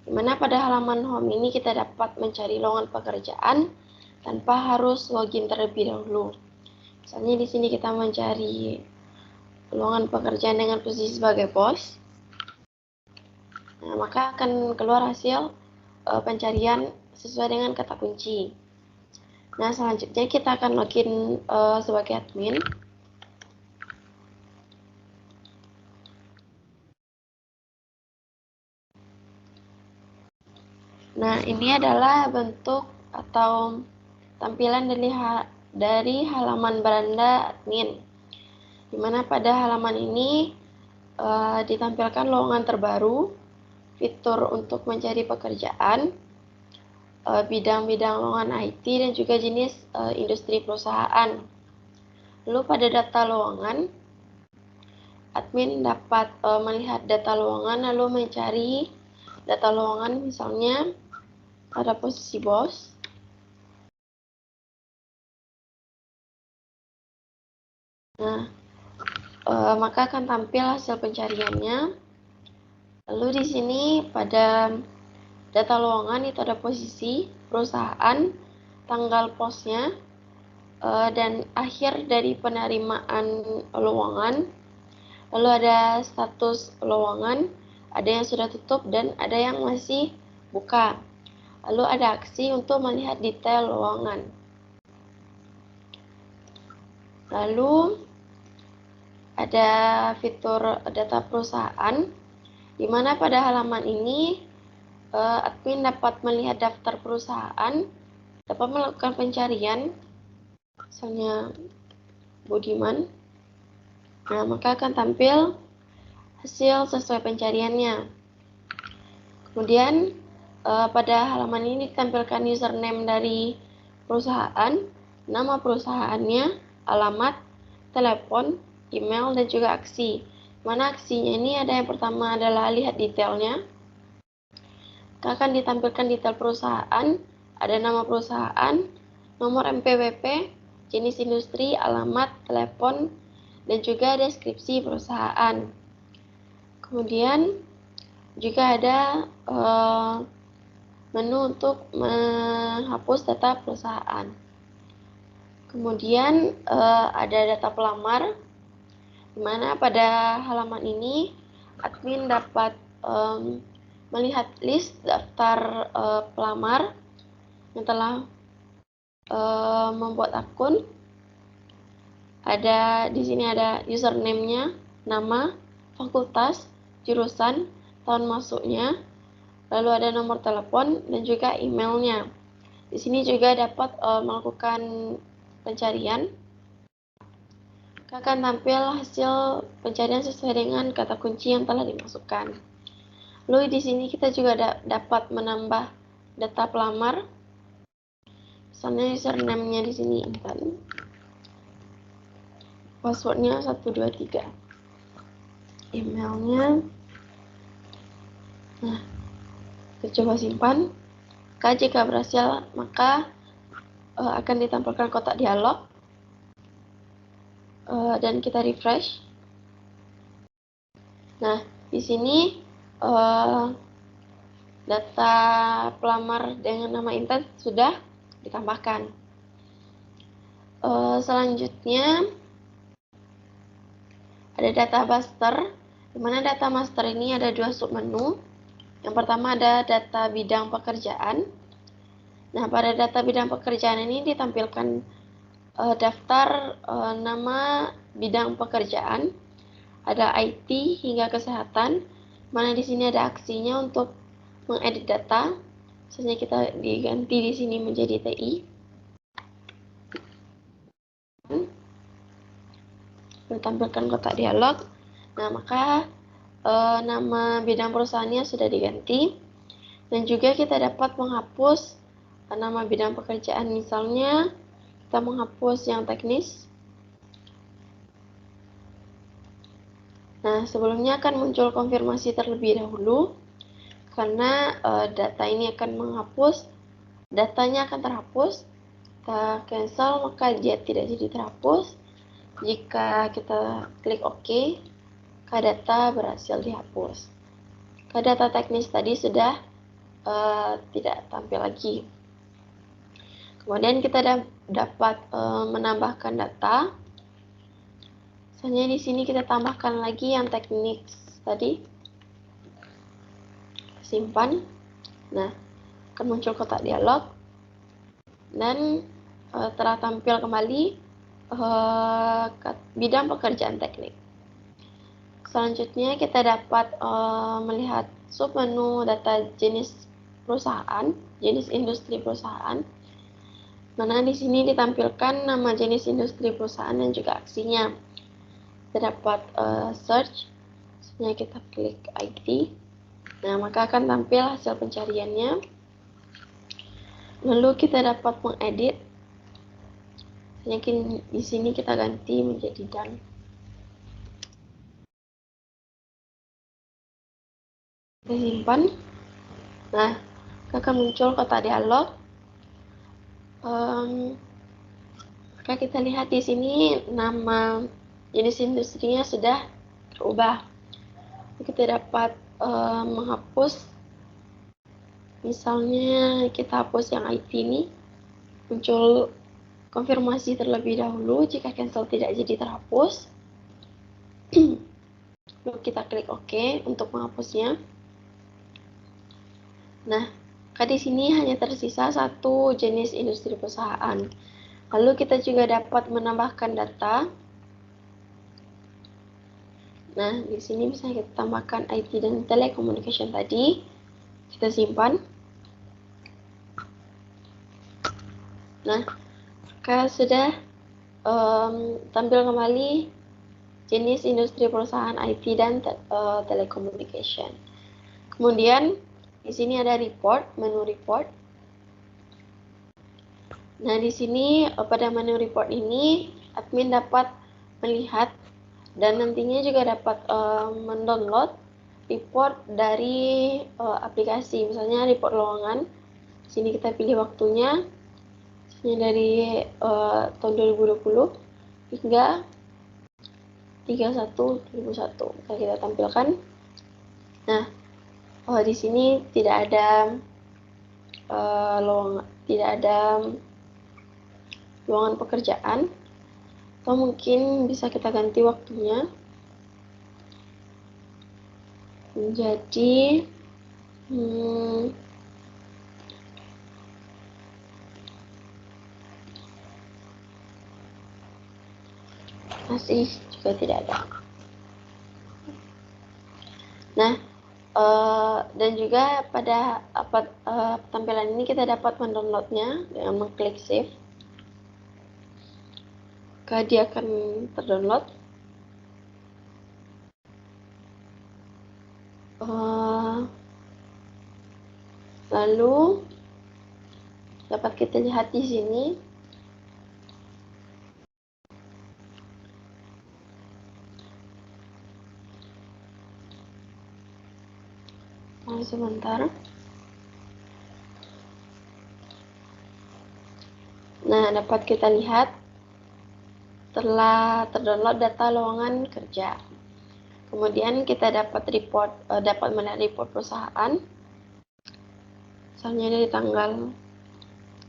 Dimana pada halaman home ini kita dapat mencari lowongan pekerjaan tanpa harus login terlebih dahulu. Misalnya di sini kita mencari lowongan pekerjaan dengan posisi sebagai bos. Nah, maka akan keluar hasil pencarian sesuai dengan kata kunci. Nah, selanjutnya kita akan login sebagai admin. Nah, ini adalah bentuk atau tampilan dari halaman beranda admin. Di mana pada halaman ini ditampilkan lowongan terbaru, fitur untuk mencari pekerjaan, bidang-bidang lowongan IT, dan juga jenis industri perusahaan. Lalu pada data lowongan, admin dapat melihat data lowongan lalu mencari data lowongan misalnya pada posisi bos. Nah, maka akan tampil hasil pencariannya. Lalu di sini pada data lowongan itu ada posisi, perusahaan, tanggal posnya, dan akhir dari penerimaan lowongan. Lalu ada status lowongan, ada yang sudah tutup dan ada yang masih buka. Lalu ada aksi untuk melihat detail lowongan. Lalu ada fitur data perusahaan, di mana pada halaman ini admin dapat melihat daftar perusahaan, dapat melakukan pencarian, misalnya Budiman. Nah, maka akan tampil hasil sesuai pencariannya. Kemudian pada halaman ini ditampilkan username dari perusahaan, nama perusahaannya, alamat, telepon, email, dan juga aksi. Mana aksinya ini ada yang pertama adalah lihat detailnya. Akan ditampilkan detail perusahaan, ada nama perusahaan, nomor MPWP, jenis industri, alamat, telepon, dan juga deskripsi perusahaan. Kemudian juga ada menu untuk menghapus data perusahaan. Kemudian ada data pelamar, di mana pada halaman ini admin dapat melihat list daftar pelamar yang telah membuat akun. Di sini ada username-nya, nama, fakultas, jurusan, tahun masuknya, lalu ada nomor telepon dan juga emailnya. Di sini juga dapat melakukan pencarian. Akan tampil hasil pencarian sesuai dengan kata kunci yang telah dimasukkan. Lalu di sini kita juga dapat menambah data pelamar. Misalnya username-nya di sini Intan. Passwordnya 123. Emailnya. Nah, kita coba simpan. Jika berhasil, maka akan ditampilkan kotak dialog. Dan kita refresh. Nah, di sini data pelamar dengan nama Intan sudah ditambahkan. Selanjutnya ada data master, di mana data master ini ada dua submenu. Yang pertama ada data bidang pekerjaan. Nah, pada data bidang pekerjaan ini ditampilkan daftar nama bidang pekerjaan, ada IT hingga kesehatan, mana di sini ada aksinya untuk mengedit data. Misalnya kita diganti di sini menjadi TI. Ditampilkan kotak dialog. Nah, maka nama bidang perusahaannya sudah diganti. Dan juga kita dapat menghapus nama bidang pekerjaan. Misalnya kita menghapus yang teknis. Nah, sebelumnya akan muncul konfirmasi terlebih dahulu. Karena data ini akan menghapus, datanya akan terhapus. Kita cancel, maka dia tidak jadi terhapus. Jika kita klik OK, maka data berhasil dihapus. Data teknis tadi sudah tidak tampil lagi. Kemudian kita dapat menambahkan data. Misalnya di sini kita tambahkan lagi yang teknik tadi. Simpan. Nah, akan muncul kotak dialog dan telah tampil kembali bidang pekerjaan teknik. Selanjutnya kita dapat melihat submenu data jenis perusahaan, jenis industri perusahaan. Mana di sini ditampilkan nama jenis industri perusahaan dan juga aksinya. Kita dapat search, misalnya kita klik IT. Nah, maka akan tampil hasil pencariannya. Lalu kita dapat mengedit. Misalnya di sini kita ganti menjadi done. Kita simpan. Nah, akan muncul kotak dialog. Maka kita lihat di sini nama jenis industrinya sudah berubah. Kita dapat menghapus, misalnya kita hapus yang IT ini, muncul konfirmasi terlebih dahulu. Jika cancel tidak jadi terhapus, lalu kita klik OK untuk menghapusnya. Nah, di sini hanya tersisa satu jenis industri perusahaan. Lalu kita juga dapat menambahkan data. Nah, di sini bisa kita tambahkan IT dan telecommunication tadi. Kita simpan. Nah, sudah tampil kembali jenis industri perusahaan IT dan telecommunication. Kemudian di sini ada report, menu report. Nah, di sini pada menu report ini admin dapat melihat dan nantinya juga dapat mendownload report dari aplikasi, misalnya report lowongan. Di sini kita pilih waktunya, ini dari tahun 2020 hingga 31/2001. Kita tampilkan. Nah, di sini tidak ada lowongan pekerjaan, atau mungkin bisa kita ganti waktunya menjadi masih juga tidak ada. Nah, dan juga pada tampilan ini kita dapat mendownloadnya dengan mengklik save. Maka dia akan terdownload. Lalu dapat kita lihat di sini sebentar. Nah, dapat kita lihat telah terdownload data lowongan kerja. Kemudian kita dapat melihat report perusahaan. Misalnya dari tanggal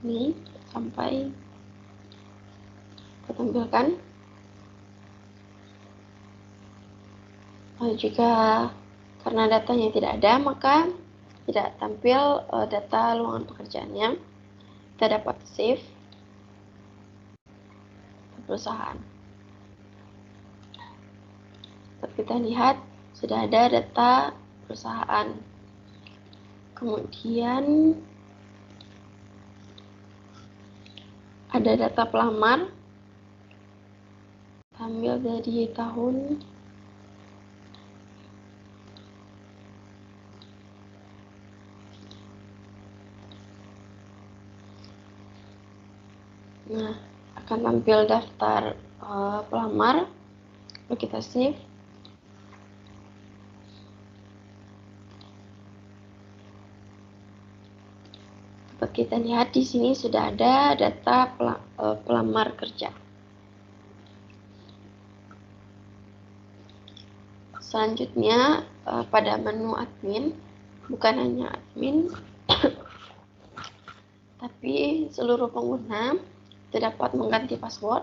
ini sampai kita tampilkan. Juga karena datanya tidak ada, maka tidak tampil data lowongan pekerjaannya. Kita dapat save perusahaan. Kita lihat sudah ada data perusahaan. Kemudian ada data pelamar, ambil dari tahun akan tampil daftar pelamar. Lalu kita save. Dapat kita lihat di sini sudah ada data pelamar kerja. Selanjutnya pada menu admin, bukan hanya admin, tapi seluruh pengguna dapat mengganti password.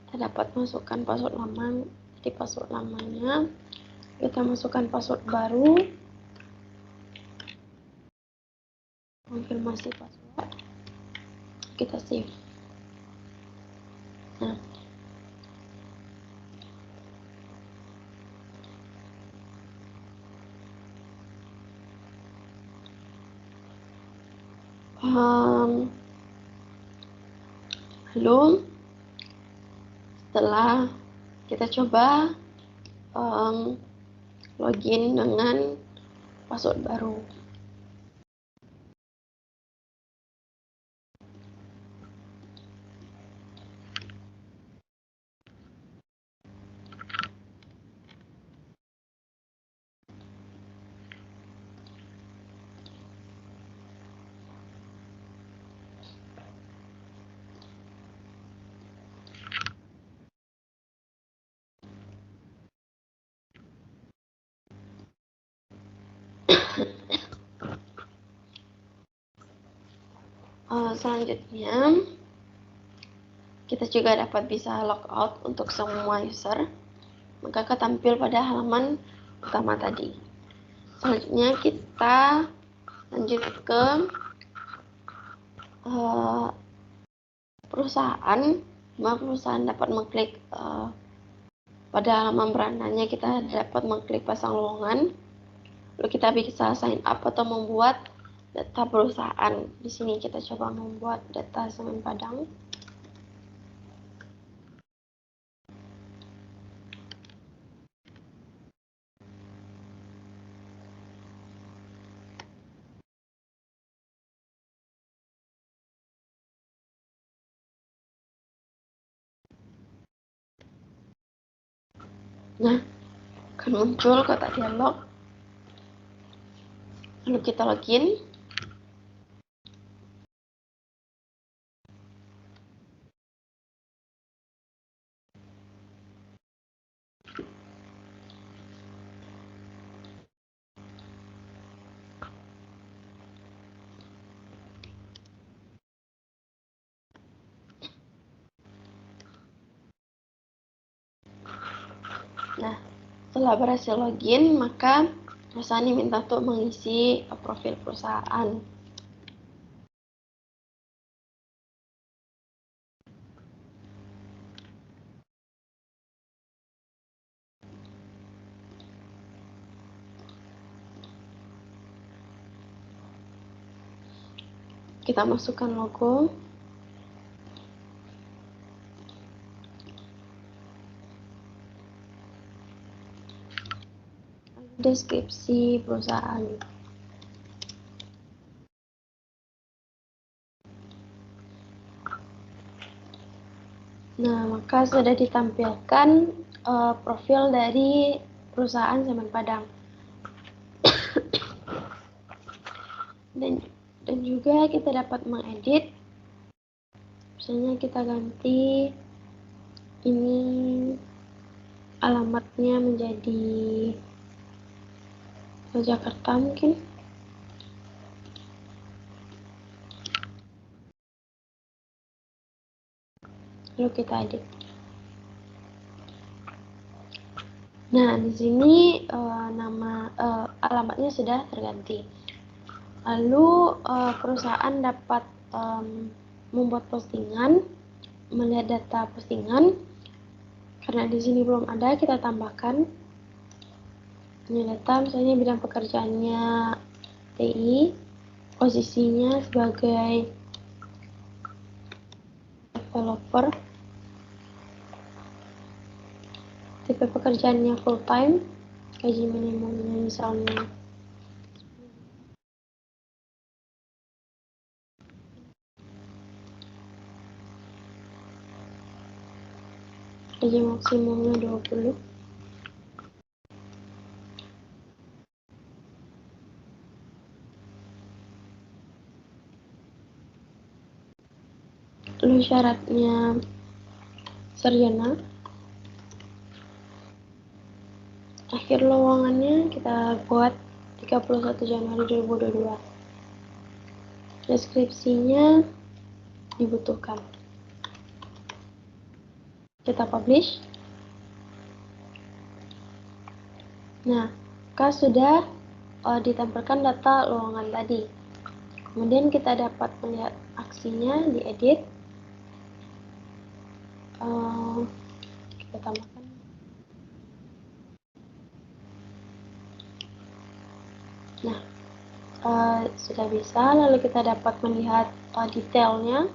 Kita dapat masukkan password lama di password lamanya. Kita masukkan password baru. Konfirmasi password. Kita save. Nah, lalu setelah kita coba login dengan password baru. Selanjutnya, kita juga dapat bisa logout untuk semua user. Maka tampil pada halaman utama tadi. Selanjutnya kita lanjut ke perusahaan. Perusahaan dapat mengklik pada halaman berananya, kita dapat mengklik pasang lowongan. Lalu kita bisa sign up atau membuat data perusahaan. Di sini kita coba membuat data Semen Padang. Nah, akan muncul kotak dialog. Lalu kita login. Nah, setelah berhasil login, maka perusahaan diminta untuk mengisi profil perusahaan. Kita masukkan logo. Deskripsi perusahaan. Nah, maka sudah ditampilkan profil dari perusahaan Semen Padang. dan juga kita dapat mengedit. Misalnya kita ganti ini alamatnya menjadi Jakarta mungkin. Lalu kita edit. Nah, di sini alamatnya sudah terganti. Lalu perusahaan dapat membuat postingan, melihat data postingan. Karena di sini belum ada, kita tambahkan. Ini data, misalnya bidang pekerjaannya TI, posisinya sebagai developer, tipe pekerjaannya full time, gaji minimumnya misalnya gaji maksimumnya 20. Lalu syaratnya sarjana. Akhir lowongannya kita buat 31 Januari 2022. Deskripsinya dibutuhkan. Kita publish. Nah, maka sudah ditampilkan data lowongan tadi. Kemudian kita dapat melihat aksinya, diedit. Kita tambahkan. Nah, sudah bisa. Lalu kita dapat melihat detailnya.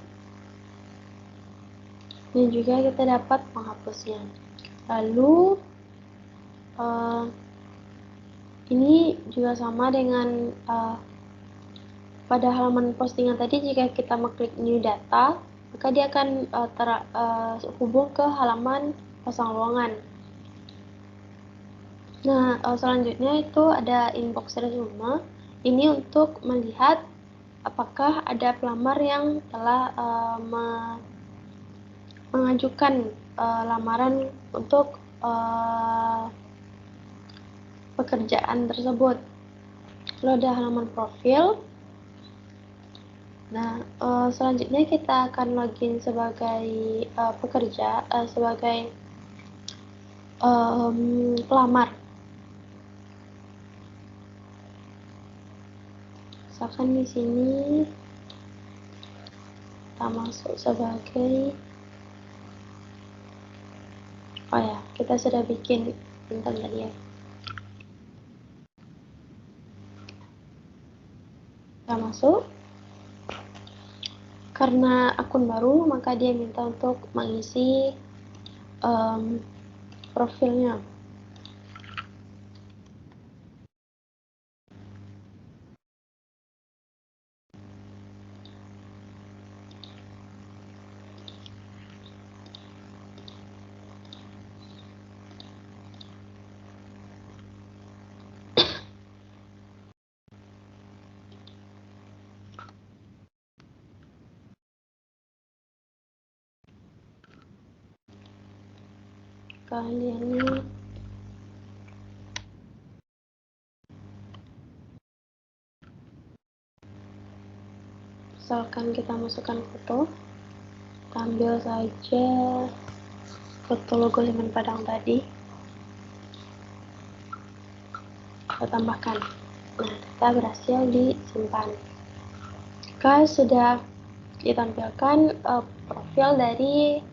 Dan juga kita dapat menghapusnya. Lalu ini juga sama dengan pada halaman postingan tadi. Jika kita mengklik new data, maka dia akan terhubung ke halaman pasang lowongan. Nah, selanjutnya itu ada inbox resume. Ini untuk melihat apakah ada pelamar yang telah mengajukan lamaran untuk pekerjaan tersebut. Lalu ada halaman profil. Nah, selanjutnya kita akan login sebagai pekerja, sebagai pelamar. Misalkan di sini kita masuk sebagai, oh ya, kita sudah bikin Intan tadi ya. Kita masuk. Karena akun baru, maka dia minta untuk mengisi profilnya. Kalian misalkan kita masukkan foto, kita ambil saja foto logo Semen Padang tadi, kita tambahkan. Nah, kita berhasil disimpan. Jika sudah ditampilkan profil dari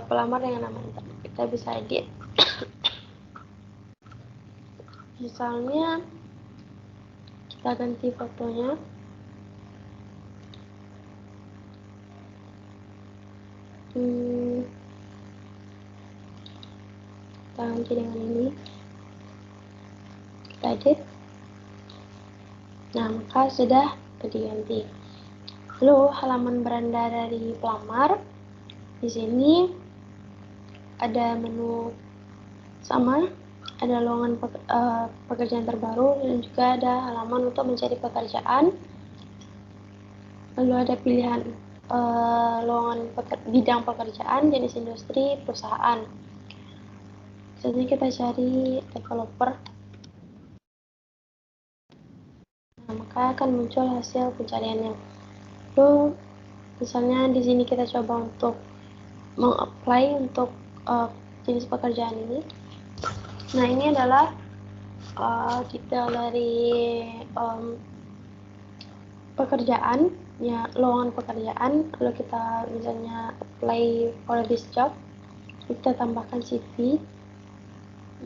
pelamar dengan nama internet, kita bisa edit. Misalnya kita ganti fotonya, kita ganti dengan ini, kita edit. Nah, maka sudah diganti. Lalu halaman beranda dari pelamar, di sini ada menu sama, ada lowongan pekerjaan terbaru, dan juga ada halaman untuk mencari pekerjaan. Lalu ada pilihan lowongan bidang pekerjaan, jenis industri, perusahaan. Misalnya kita cari developer, nah, maka akan muncul hasil pencariannya. Lalu misalnya di sini kita coba untuk mengapply untuk jenis pekerjaan ini. Nah, ini adalah detail dari pekerjaan, ya, lowongan pekerjaan. Lalu kita misalnya apply for this job, kita tambahkan CV.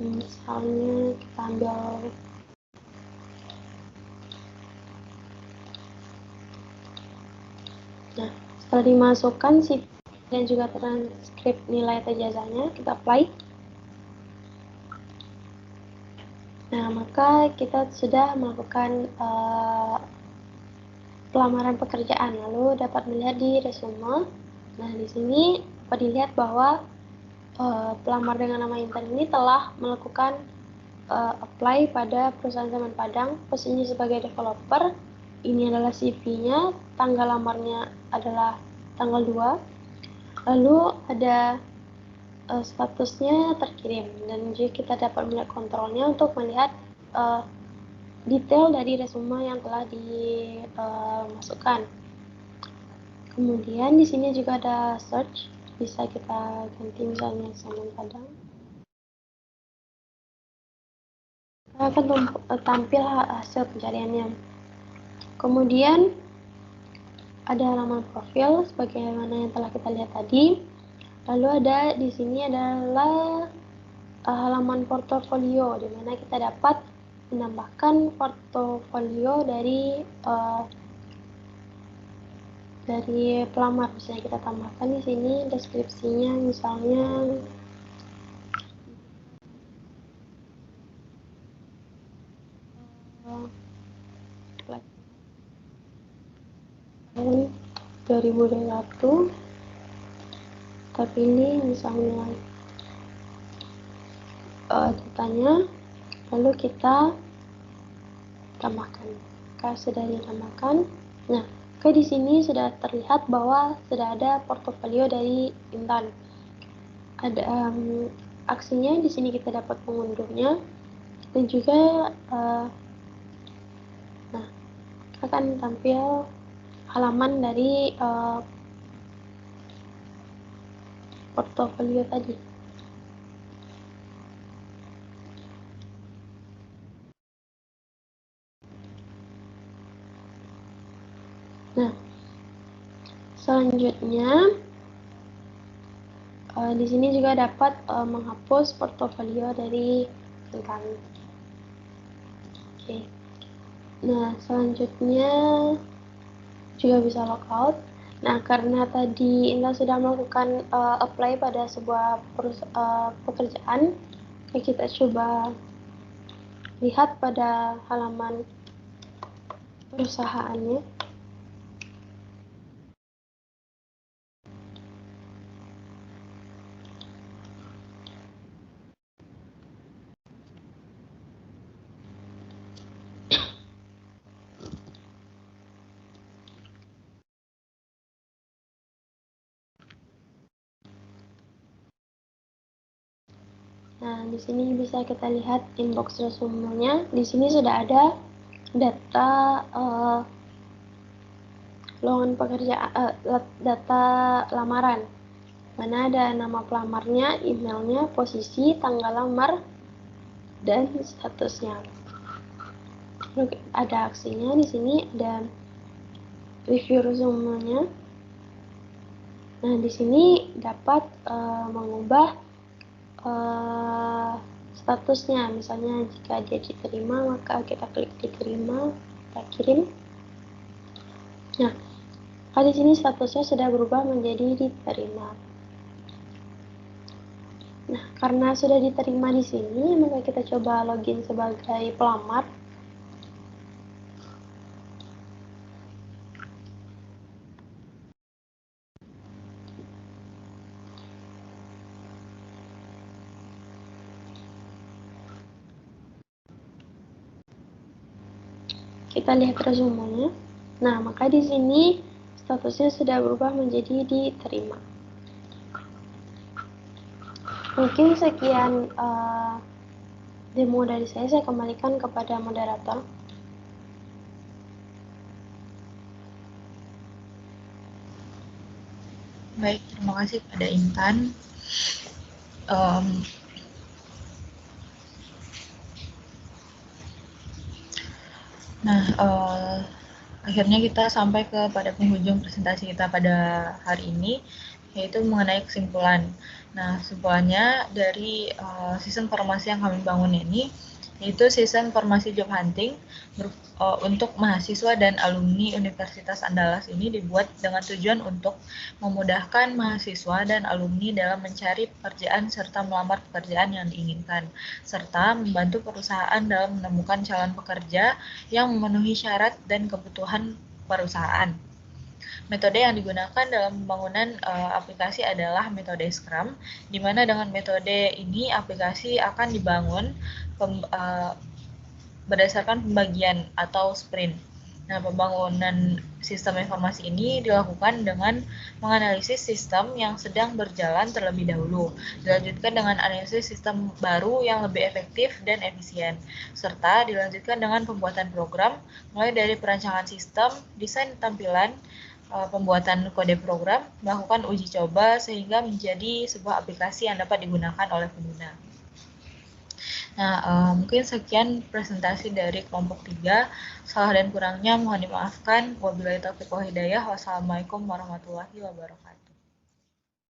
Misalnya kita ambil nah, setelah dimasukkan CV dan juga transkrip nilai atau jasanya, kita apply. Nah, maka kita sudah melakukan pelamaran pekerjaan. Lalu dapat melihat di resume. Nah, di sini dapat dilihat bahwa pelamar dengan nama Intan ini telah melakukan apply pada perusahaan Semen Padang, posisinya sebagai developer. Ini adalah CV-nya, tanggal lamarnya adalah tanggal 2. Lalu ada statusnya terkirim, dan juga kita dapat melihat kontrolnya untuk melihat detail dari resume yang telah dimasukkan. Kemudian di sini juga ada search, bisa kita ganti misalnya Semen Padang. Akan tampil hasil pencariannya. Kemudian ada halaman profil sebagaimana yang telah kita lihat tadi. Lalu ada di sini adalah halaman portofolio, di mana kita dapat menambahkan portofolio dari pelamar. Misalnya kita tambahkan di sini deskripsinya, misalnya tahun 2021, tapi ini misalnya datanya, lalu kita tambahkan. Jika sudah ditambahkan, nah, di sini sudah terlihat bahwa sudah ada portofolio dari Intan. Ada aksinya, di sini kita dapat mengunduhnya, dan juga nah, akan tampil halaman dari portofolio tadi. Nah, selanjutnya di sini juga dapat menghapus portofolio dari Intan. Oke. Nah, selanjutnya juga bisa logout. Nah, karena tadi Intan sudah melakukan apply pada sebuah pekerjaan, kita coba lihat pada halaman perusahaannya. Nah, di sini bisa kita lihat inbox resumenya. Di sini sudah ada data lowongan pekerjaan, data lamaran. Mana ada nama pelamarnya, emailnya, posisi, tanggal lamar, dan statusnya. Lalu ada aksinya di sini, ada review resumenya. Nah, di sini dapat mengubah statusnya. Misalnya jika dia diterima, maka kita klik diterima, kita kirim. Nah, di sini statusnya sudah berubah menjadi diterima. Nah, karena sudah diterima di sini, maka kita coba login sebagai pelamar. Kita lihat resumenya. Nah, maka di sini statusnya sudah berubah menjadi diterima. Mungkin sekian demo dari saya kembalikan kepada moderator. Baik, terima kasih kepada Intan. Akhirnya kita sampai kepada penghujung presentasi kita pada hari ini, yaitu mengenai kesimpulan. Nah, kesimpulannya dari sistem informasi yang kami bangun ini, yaitu sistem informasi job hunting untuk mahasiswa dan alumni Universitas Andalas ini dibuat dengan tujuan untuk memudahkan mahasiswa dan alumni dalam mencari pekerjaan serta melamar pekerjaan yang diinginkan, serta membantu perusahaan dalam menemukan calon pekerja yang memenuhi syarat dan kebutuhan perusahaan. Metode yang digunakan dalam pembangunan aplikasi adalah metode Scrum, di mana dengan metode ini aplikasi akan dibangun berdasarkan pembagian atau sprint. Nah, pembangunan sistem informasi ini dilakukan dengan menganalisis sistem yang sedang berjalan terlebih dahulu, dilanjutkan dengan analisis sistem baru yang lebih efektif dan efisien, serta dilanjutkan dengan pembuatan program, mulai dari perancangan sistem, desain tampilan, pembuatan kode program, melakukan uji coba sehingga menjadi sebuah aplikasi yang dapat digunakan oleh pengguna. Nah, mungkin sekian presentasi dari kelompok 3. Salah dan kurangnya mohon dimaafkan. Wabillahi taufiq wal hidayah. Wassalamualaikum warahmatullahi wabarakatuh.